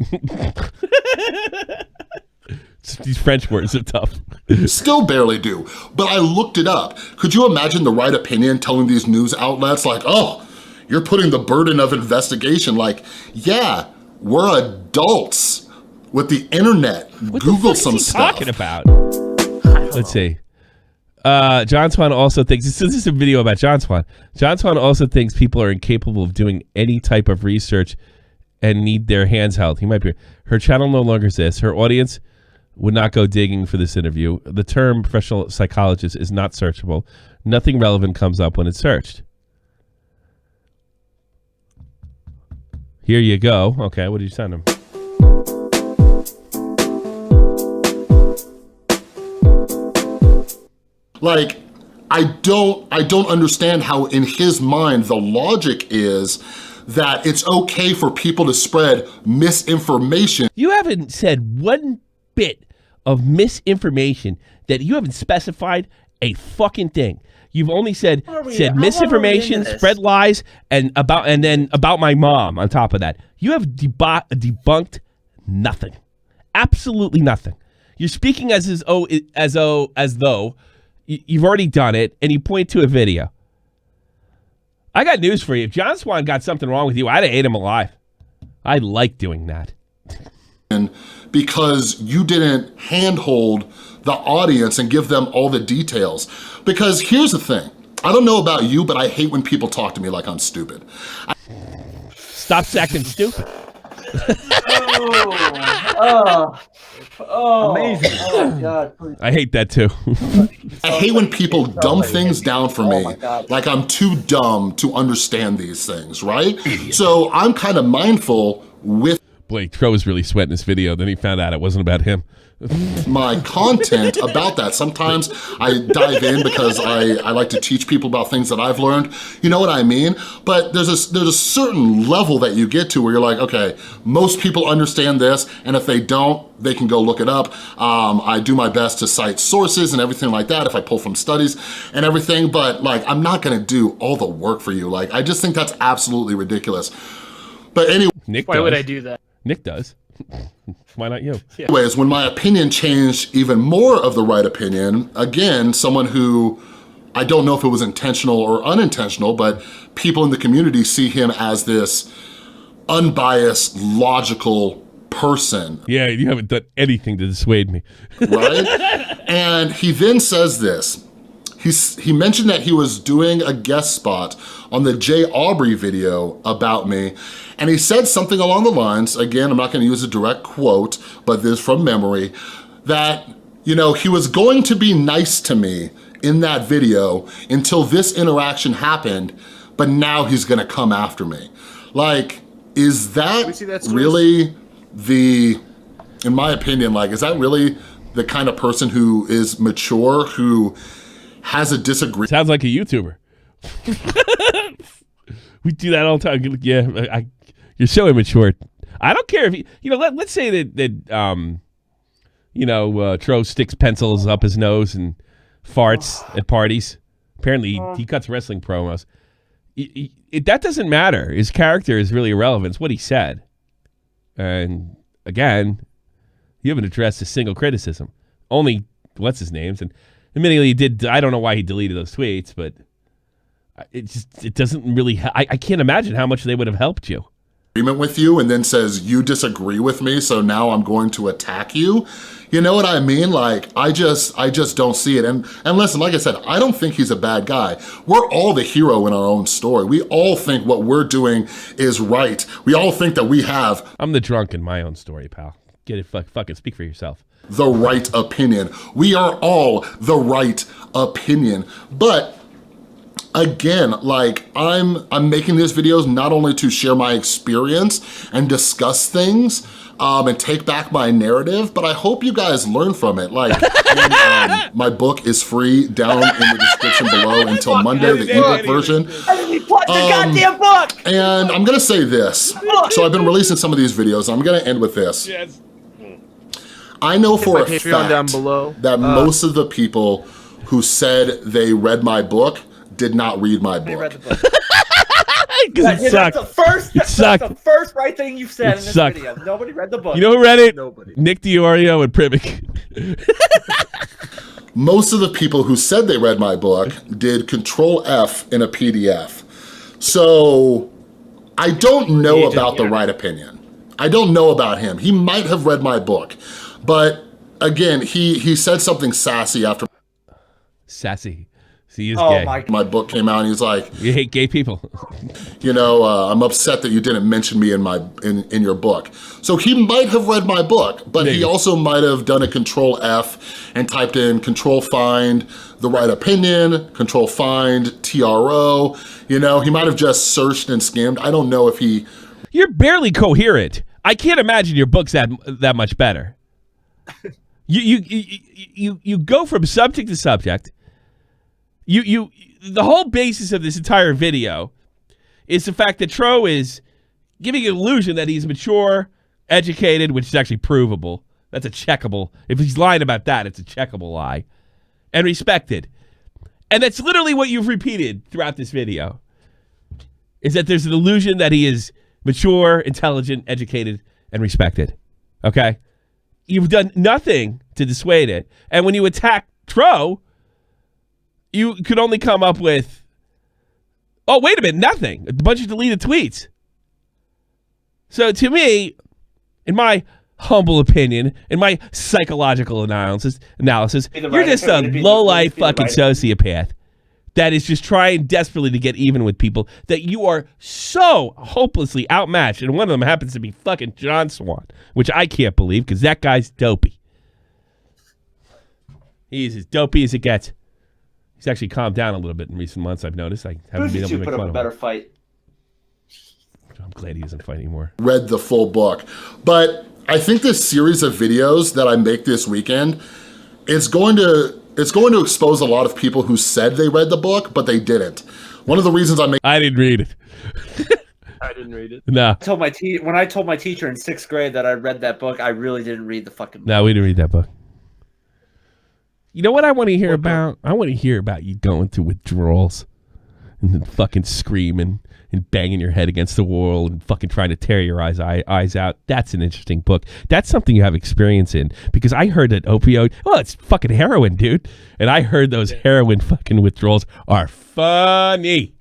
These French words are tough. Still barely do, but I looked it up. Could you imagine the right opinion telling these news outlets like, oh, you're putting the burden of investigation? Like, yeah, we're adults with the internet. What Google the fuck some is he stuff. talking about? Let's see. John Swan also thinks, this is a video about John Swan. John Swan also thinks people are incapable of doing any type of research and need their hands held. He might be. Her channel no longer exists. Her audience would not go digging for this interview. The term professional psychologist is not searchable. Nothing relevant comes up when it's searched. Here you go. Okay, what did you send him? Like, I don't understand how in his mind the logic is that it's okay for people to spread misinformation. You haven't said one bit of misinformation that you haven't specified a fucking thing. You've only said misinformation, spread lies, and then about my mom on top of that. You have debunked nothing. Absolutely nothing. You're speaking as though you've already done it, and you point to a video. I got news for you. If John Swan got something wrong with you, I'd have ate him alive. I like doing that. Because you didn't handhold the audience and give them all the details. Because here's the thing. I don't know about you, but I hate when people talk to me like I'm stupid. Stop acting stupid. Amazing. Oh my God, please. I hate that too. I hate when people dumb things down for me, like I'm too dumb to understand these things, right? So I'm kind of mindful with Blake, Tro was really sweating this video. Then he found out it wasn't about him. my content about that. Sometimes I dive in because I like to teach people about things that I've learned. You know what I mean? But there's a certain level that you get to where you're like, okay, most people understand this, and if they don't, they can go look it up. I do my best to cite sources and everything like that if I pull from studies and everything, but like, I'm not gonna do all the work for you. Like, I just think that's absolutely ridiculous. But anyway. Why would I do that? Nick does. Why not you? Anyways, when my opinion changed even more of the right opinion, again, someone who, I don't know if it was intentional or unintentional, but people in the community see him as this unbiased, logical person. Yeah, you haven't done anything to dissuade me. Right? And he then says this. He mentioned that he was doing a guest spot on the Jay Aubrey video about me, and he said something along the lines, again, I'm not gonna use a direct quote, but this is from memory, that, you know, he was going to be nice to me in that video until this interaction happened, but now he's gonna come after me. Like, is that really in my opinion, like, is that really the kind of person who is mature, who has a disagreement? Sounds like a YouTuber. We do that all the time. Yeah, you're so immature. I don't care if let's say that Tro sticks pencils up his nose and farts at parties. Apparently, he cuts wrestling promos. That doesn't matter. His character is really irrelevant. It's what he said. And again, you haven't addressed a single criticism. Only what's his names, and admittedly, he did. I don't know why he deleted those tweets, but it doesn't really. I can't imagine how much they would have helped you. Agreement with you, and then says you disagree with me, so now I'm going to attack you. You know what I mean? Like, I just don't see it. And listen, like I said, I don't think he's a bad guy. We're all the hero in our own story. We all think what we're doing is right. We all think that we have. I'm the drunk in my own story, pal. Get it? Fucking speak for yourself. The right opinion. We are all the right opinion. But again, like I'm making these videos not only to share my experience and discuss things and take back my narrative, but I hope you guys learn from it. Like, my book is free down in the description below until Monday, the ebook version. Plug the goddamn book! And I'm gonna say this. So I've been releasing some of these videos. I'm gonna end with this. Yes. I know for a Patreon down fact below. that most of the people who said they read my book did not read my book. Read the book. Because it sucked. That's the first right thing you've said in this sucked. video. Nobody read the book. You know who read it? Nobody. Nick Diorio and Primic. Most of the people who said they read my book did Control F in a PDF. So I don't know about the right opinion. I don't know about him. He might have read my book. But again, he said something sassy after Sassy. See, he is gay. my book came out, and he's like, You hate gay people. you know, I'm upset that you didn't mention me in your book. So he might have read my book, but he also might have done a Control F and typed in Control Find the right opinion, Control Find TRO. You know, he might have just searched and skimmed. I don't know if he... You're barely coherent. I can't imagine your book's that much better. You go from subject to subject. The whole basis of this entire video is the fact that Tro is giving an illusion that he's mature, educated, which is actually provable. That's a checkable. If he's lying about that, it's a checkable lie. And respected. And that's literally what you've repeated throughout this video. Is that there's an illusion that he is mature, intelligent, educated, and respected. Okay? You've done nothing to dissuade it. And when you attack Tro, you could only come up with, oh, wait a minute, nothing. A bunch of deleted tweets. So to me, in my humble opinion, in my psychological analysis, you're just a low-life fucking sociopath that is just trying desperately to get even with people that you are so hopelessly outmatched. And one of them happens to be fucking John Swan, which I can't believe because that guy's dopey. He's as dopey as it gets. He's actually calmed down a little bit in recent months, I've noticed. I haven't been able to make fun of him. Better fight. I'm glad he doesn't fight anymore. Read the full book. But I think this series of videos that I make this weekend is going to expose a lot of people who said they read the book, but they didn't. One of the reasons I didn't read it. I didn't read it. No. When I told my teacher in 6th grade that I read that book, I really didn't read the fucking book. No, we didn't read that book. You know what I want to hear about? I want to hear about you going through withdrawals and then fucking screaming and banging your head against the wall and fucking trying to tear your eyes out. That's an interesting book. That's something you have experience in because I heard that opioid, it's fucking heroin, dude. And I heard those heroin fucking withdrawals are funny.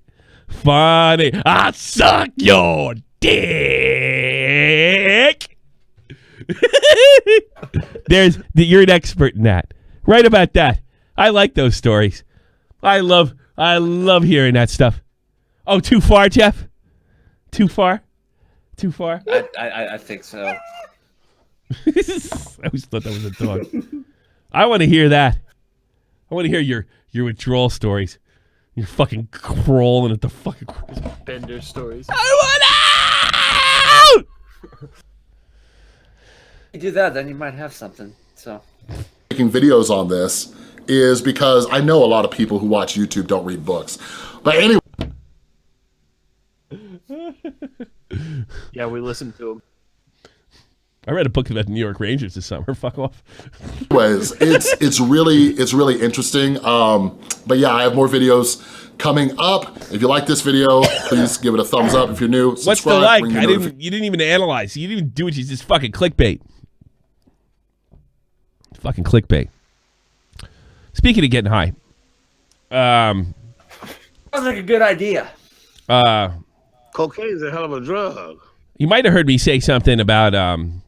Funny. I suck your dick. You're an expert in that. Right about that. I like those stories. I love hearing that stuff. Oh, too far, Jeff? Too far? Too far? I think so. I always thought that was a dog. I want to hear that. I want to hear your withdrawal stories. You're fucking crawling at the fucking Bender stories. I want out! You do that, then you might have something. So making videos on this is because I know a lot of people who watch YouTube don't read books. But anyway. Yeah, we listened to him. I read a book about the New York Rangers this summer. Fuck off. Anyways, it's really interesting. But yeah, I have more videos coming up. If you like this video, please give it a thumbs up. If you're new, subscribe. What's the like? You didn't even analyze. You didn't even do it. You just fucking clickbait. Fucking clickbait. Speaking of getting high, sounds like a good idea. Cocaine is a hell of a drug. You might have heard me say something about in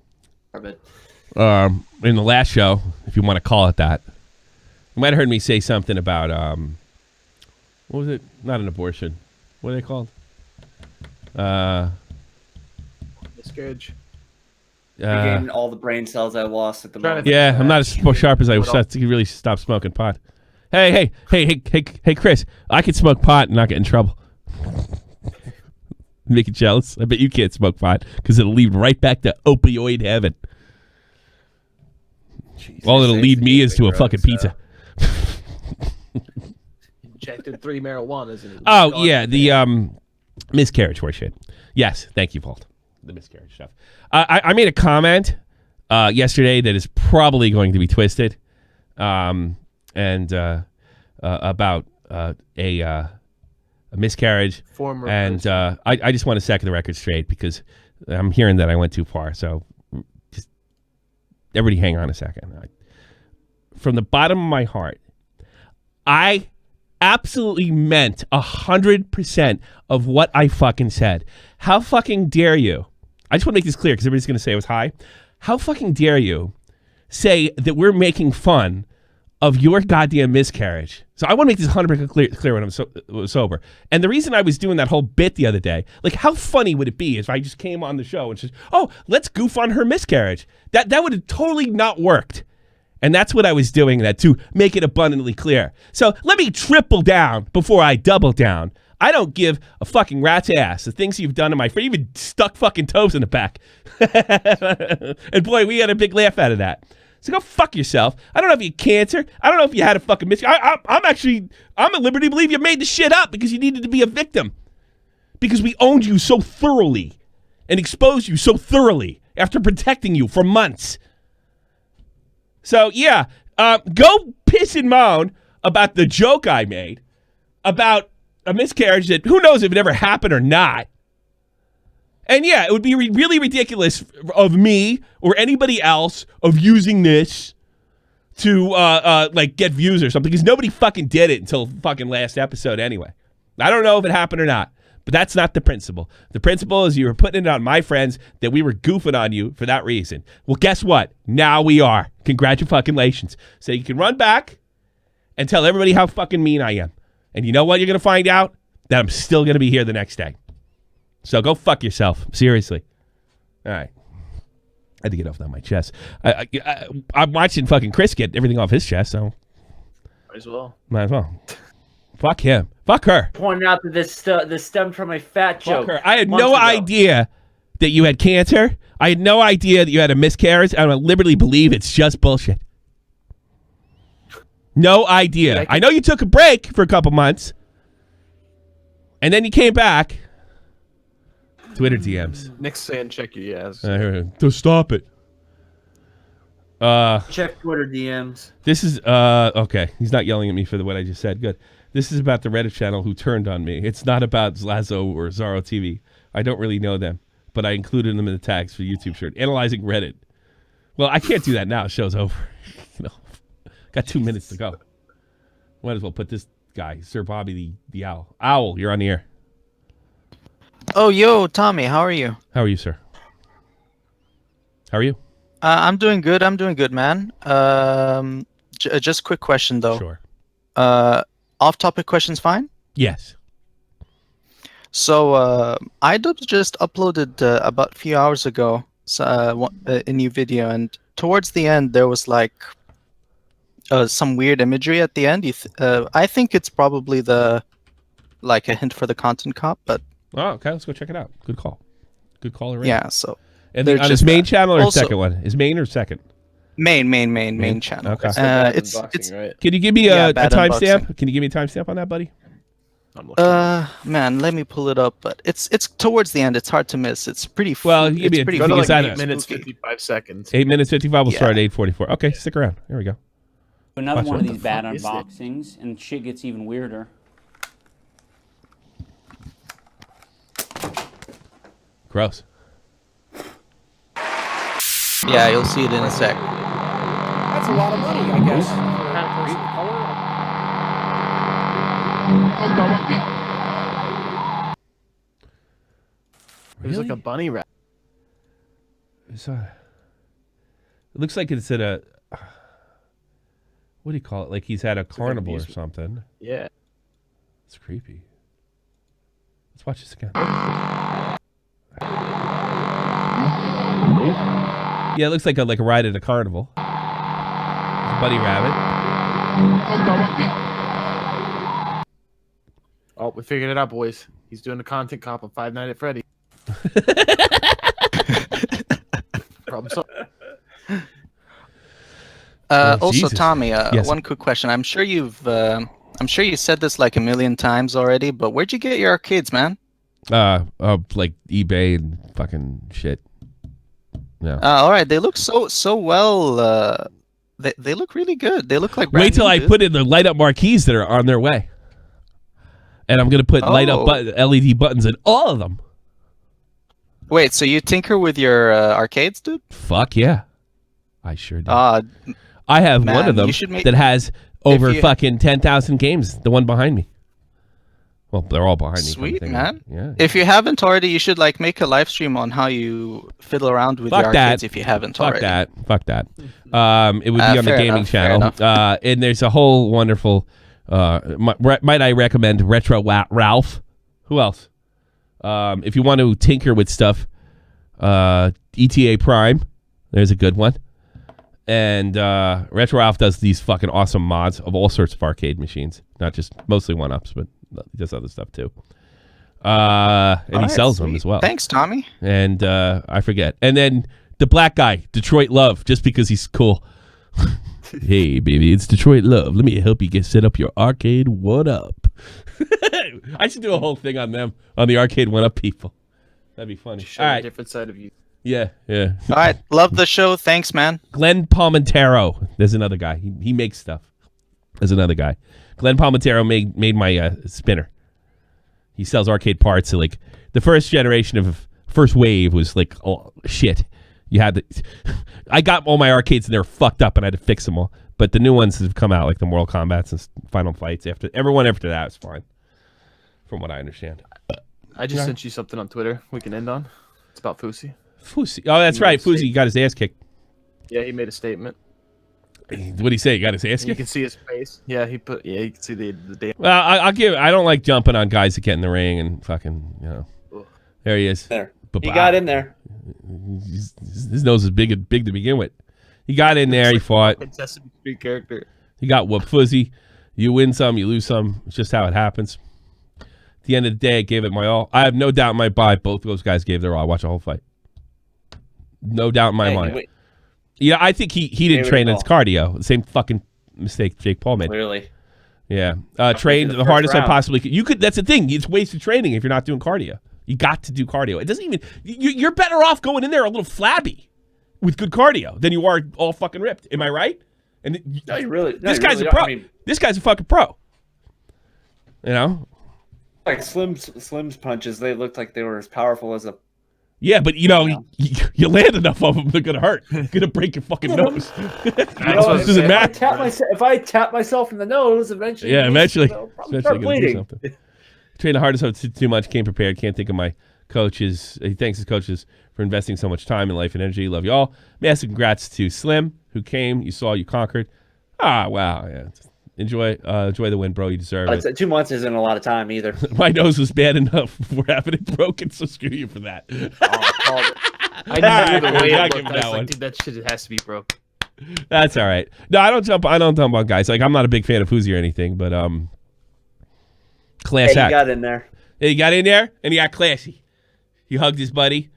the last show, if you want to call it that. You might have heard me say something about what was it? Not an abortion. What are they called? Miscarriage. Regain all the brain cells I lost at the moment. Yeah, I'm not as sharp as I was. You really stop smoking pot. Hey, Chris, I can smoke pot and not get in trouble. Make you jealous? I bet you can't smoke pot because it'll lead right back to opioid heaven. Jesus, all it'll lead me is to a fucking pizza. Injected 3 marijuanas. Oh, yeah, the miscarriage horseshit. Yes, thank you, Paul. The miscarriage stuff. I made a comment yesterday that is probably going to be twisted, and about a miscarriage. Former and I just want to set the record straight because I'm hearing that I went too far. So just everybody hang on a second. From the bottom of my heart, I absolutely meant 100% of what I fucking said. How fucking dare you? I just want to make this clear because everybody's going to say it was high. How fucking dare you say that we're making fun of your goddamn miscarriage? So I want to make this 100% clear when I'm sober. And the reason I was doing that whole bit the other day, like how funny would it be if I just came on the show and said, oh, let's goof on her miscarriage? That would have totally not worked. And that's what I was doing that to make it abundantly clear. So let me triple down before I double down. I don't give a fucking rat's ass. The things you've done to my friend, even stuck fucking toes in the back. And boy, we had a big laugh out of that. So go fuck yourself. I don't know if you had cancer. I don't know if you had a fucking miscarriage. I'm at liberty to believe you made the shit up because you needed to be a victim. Because we owned you so thoroughly and exposed you so thoroughly after protecting you for months. So, yeah, go piss and moan about the joke I made about a miscarriage that who knows if it ever happened or not. And, yeah, it would be really ridiculous of me or anybody else of using this to, like, get views or something because nobody fucking did it until fucking last episode anyway. I don't know if it happened or not. But that's not the principle. The principle is you were putting it on my friends that we were goofing on you for that reason. Well, guess what? Now we are. Congratulations. So you can run back and tell everybody how fucking mean I am. And you know what you're going to find out? That I'm still going to be here the next day. So go fuck yourself. Seriously. All right. I had to get off that on my chest. I'm watching fucking Chris get everything off his chest, so. Might as well. Fuck him. Fuck her. Pointing out that this stemmed from a fat joke. Fuck her. I had no idea that you had cancer. I had no idea that you had a miscarriage. I literally believe it's just bullshit. No idea. I know you took a break for a couple months. And then you came back. Twitter DMs. Nick's saying check your yes. To stop it. Check Twitter DMs. This is okay. He's not yelling at me for what I just said. Good. This is about the Reddit channel who turned on me. It's not about Zlazo or Zaro TV. I don't really know them, but I included them in the tags for YouTube shirt. Analyzing Reddit. Well, I can't do that now. Show's over. Got 2 minutes to go. Might as well put this guy, Sir Bobby the Owl. Owl, you're on the air. Oh, yo, Tommy, how are you? How are you, sir? How are you? I'm doing good. Man. Just a quick question, though. Sure. Off-topic questions fine? Yes. So, iDubbbz just uploaded about a few hours ago a new video, and towards the end, there was like some weird imagery at the end. I think it's probably like a hint for the content cop, but... Oh, okay. Let's go check it out. Good call. Good call already. Yeah, so... And on his main channel or second one? His main or second? Main channel. Okay. It's right? Can you give me a timestamp? Can you give me a timestamp on that, buddy? Man, let me pull it up. But it's towards the end. It's hard to miss. It's pretty. Well, give me pretty. Go to like 8 minutes 55 seconds. 8 minutes 55. We'll start at 8:44. Okay, stick around. Here we go. Another one of these bad unboxings, and shit gets even weirder. Gross. Yeah, you'll see it in a sec. That's a lot of money, I guess. For a person of color. It was like a bunny rabbit. It looks like it's at a... What do you call it? Like he's at a carnival or something. Yeah. It's creepy. Let's watch this again. Yeah, it looks like a ride at a carnival. There's a bunny rabbit. Oh, we figured it out, boys. He's doing the content cop of Five Nights at Freddy. Problem solved. Also, Jesus. Tommy, Yes. one quick question. I'm sure you said this like a million times already, but where'd you get your arcades, man? Like eBay and fucking shit. Yeah. All right, they look so well. They look really good. They look like brand Wait till new, I dude. put in the light up marquees that are on their way, and I'm gonna put light up LED buttons in all of them. Wait, so you tinker with your arcades, dude? Fuck yeah, I sure do. I have man, one of them you should make- that has over you- fucking 10,000 games. The one behind me. Well, they're all behind me. Sweet, kind of man. thing. Yeah. If you haven't already, you should like make a live stream on how you fiddle around with Fuck your that. arcades if you haven't Fuck already. that. Fuck that. It would be on the Fair gaming enough, fair channel. enough. And there's a whole wonderful. Might I recommend Retro Ralph? Who else? If you want to tinker with stuff, ETA Prime. There's a good one. And Retro Ralph does these fucking awesome mods of all sorts of arcade machines, not just mostly one-ups, but he does other stuff too. And he sells them as well. Thanks, Tommy. And I forget. And then the black guy, Detroit Love, just because he's cool. Hey, baby, it's Detroit Love. Let me help you get set up your arcade one-up. I should do a whole thing on them, on the arcade one-up people. That'd be funny. Show All a right. different side of you. Yeah, yeah. All right, love the show. Thanks, man. Glenn Palmentero. There's another guy. He makes stuff. There's another guy. Glenn Palmentero made my spinner. He sells arcade parts. So like the first generation of first wave was like shit. You had to. I got all my arcades and they were fucked up and I had to fix them all. But the new ones have come out like the Mortal Kombats and Final Fights. After that is fine, from what I understand. I just sent you something on Twitter we can end on. It's about Fusi. Fusi. Oh, that's right. Fusi got his ass kicked. Yeah, he made a statement. What did he say? He got his ass You kicked? can see his face. Yeah, you can see the damn. Well, I don't like jumping on guys that get in the ring and fucking, you know. There he is. There. He got in there. His nose is big to begin with. He got in there. He fought. Sesame Street character. He got whooped. Fuzzy. You win some, you lose some. It's just how it happens. At the end of the day, I gave it my all. I have no doubt in my mind both those guys gave their all. I watched the whole fight. No doubt in my mind. Yeah, I think he didn't train his cardio. The same fucking mistake Jake Paul made. Clearly. Yeah. Trained the hardest I possibly could. You could. That's the thing. It's wasted training if you're not doing cardio. You got to do cardio. It doesn't even. You're better off going in there a little flabby with good cardio than you are all fucking ripped. Am I right? And No, you really. this guy's a pro. This guy's a fucking pro. You know. Like Slim's punches, they looked like they were as powerful as a. Yeah, but you know, you land enough of them, they're gonna hurt. Gonna break your fucking nose. Doesn't matter. If I tap myself in the nose, eventually. Yeah, eventually. I'll Eventually start gonna do bleeding. something. Trained the hardest too much, came prepared. Can't think of my coaches. He thanks his coaches for investing so much time and life and energy. Love you all. Massive congrats to Slim, who came. You saw, you conquered. Ah, wow. Yeah. Enjoy the win, bro. You deserve it. 2 months isn't a lot of time either. My nose was bad enough for having it broken, so screw you for that. I knew the way I'll it give looked. him I was that like, one. dude, that shit has to be broke. That's all right. No, I don't jump on guys. Like I'm not a big fan of Fuzi or anything, but class act. He got in there. Yeah, he got in there and he got classy. He hugged his buddy.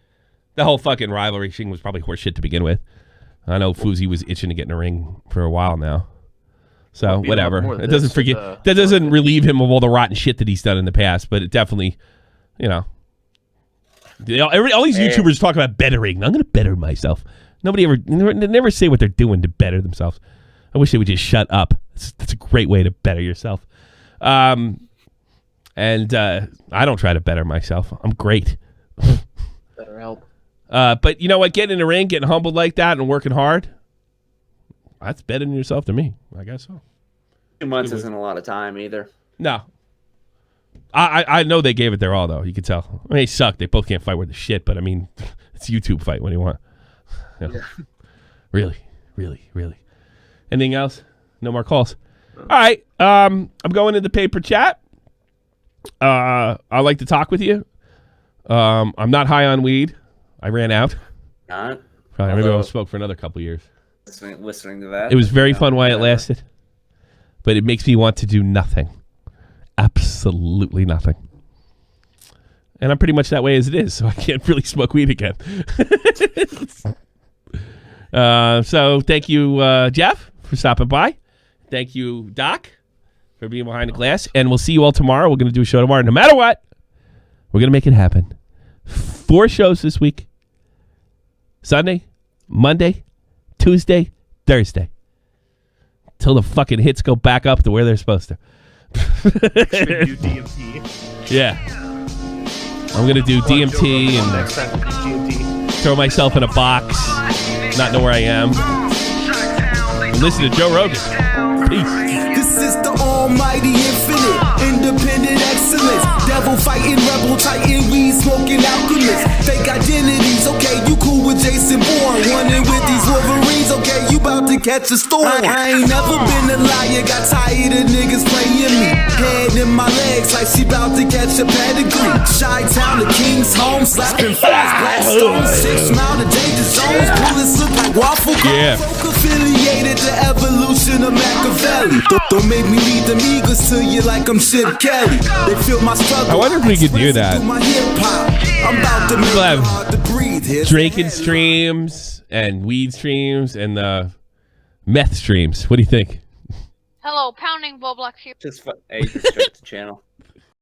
The whole fucking rivalry thing was probably horseshit to begin with. I know Fuzi was itching to get in the ring for a while now. So whatever. It doesn't that doesn't relieve him of all the rotten shit that he's done in the past, but it definitely, you know. All these YouTubers talk about bettering. I'm going to better myself. Nobody never say what they're doing to better themselves. I wish they would just shut up. That's a great way to better yourself. And I don't try to better myself. I'm great. Better help. But you know what? Getting in the ring, getting humbled like that, and working hard, that's bettering yourself to me. I guess so. 2 months isn't a lot of time either. No. I know they gave it their all, though. You could tell. I mean, they suck. They both can't fight worth the shit, but I mean, it's a YouTube fight. What do you want? You know. Really, really, really. Anything else? No more calls. All right. I'm going to the paper chat. I like to talk with you. I'm not high on weed. I ran out. Not. Probably maybe I won't smoke for another couple years. Listening to that. It was very fun while it lasted. but it makes me want to do nothing. Absolutely nothing. And I'm pretty much that way as it is, so I can't really smoke weed again. So thank you, Jeff, for stopping by. Thank you, Doc, for being behind the glass. And we'll see you all tomorrow. We're going to do a show tomorrow. No matter what, we're going to make it happen. 4 shows this week. Sunday, Monday, Tuesday, Thursday. Till the fucking hits go back up to where they're supposed to. Do DMT. Yeah. I'm going to do DMT and next time we do DMT. Throw myself in a box, not know where I am. And listen to Joe Rogan. Peace. This is the almighty infinite, independent excellence. Devil fighting, rebel titan, weed smoking alchemist. Fake identities, okay, you cool with Jason Bourne. Running with these Wolverines, okay, you about to catch a storm. I ain't never been a liar, got tired of niggas playing me. Head in my legs like she about to catch a pedigree. Chi-town, the king's home, slapping fast, Blackstone, 6 Mile to danger zones. Bullets look like waffle cones. Affiliated to evolution of Machiavelli. Don't make me lead them eagles to you like I'm Chip Kelly. They feel my struggle. I wonder if we could do that. I'm about to make it hard to breathe. Drinking streams and weed streams and meth streams. What do you think? Hello, Pounding Boblox here. Just age restrict the channel.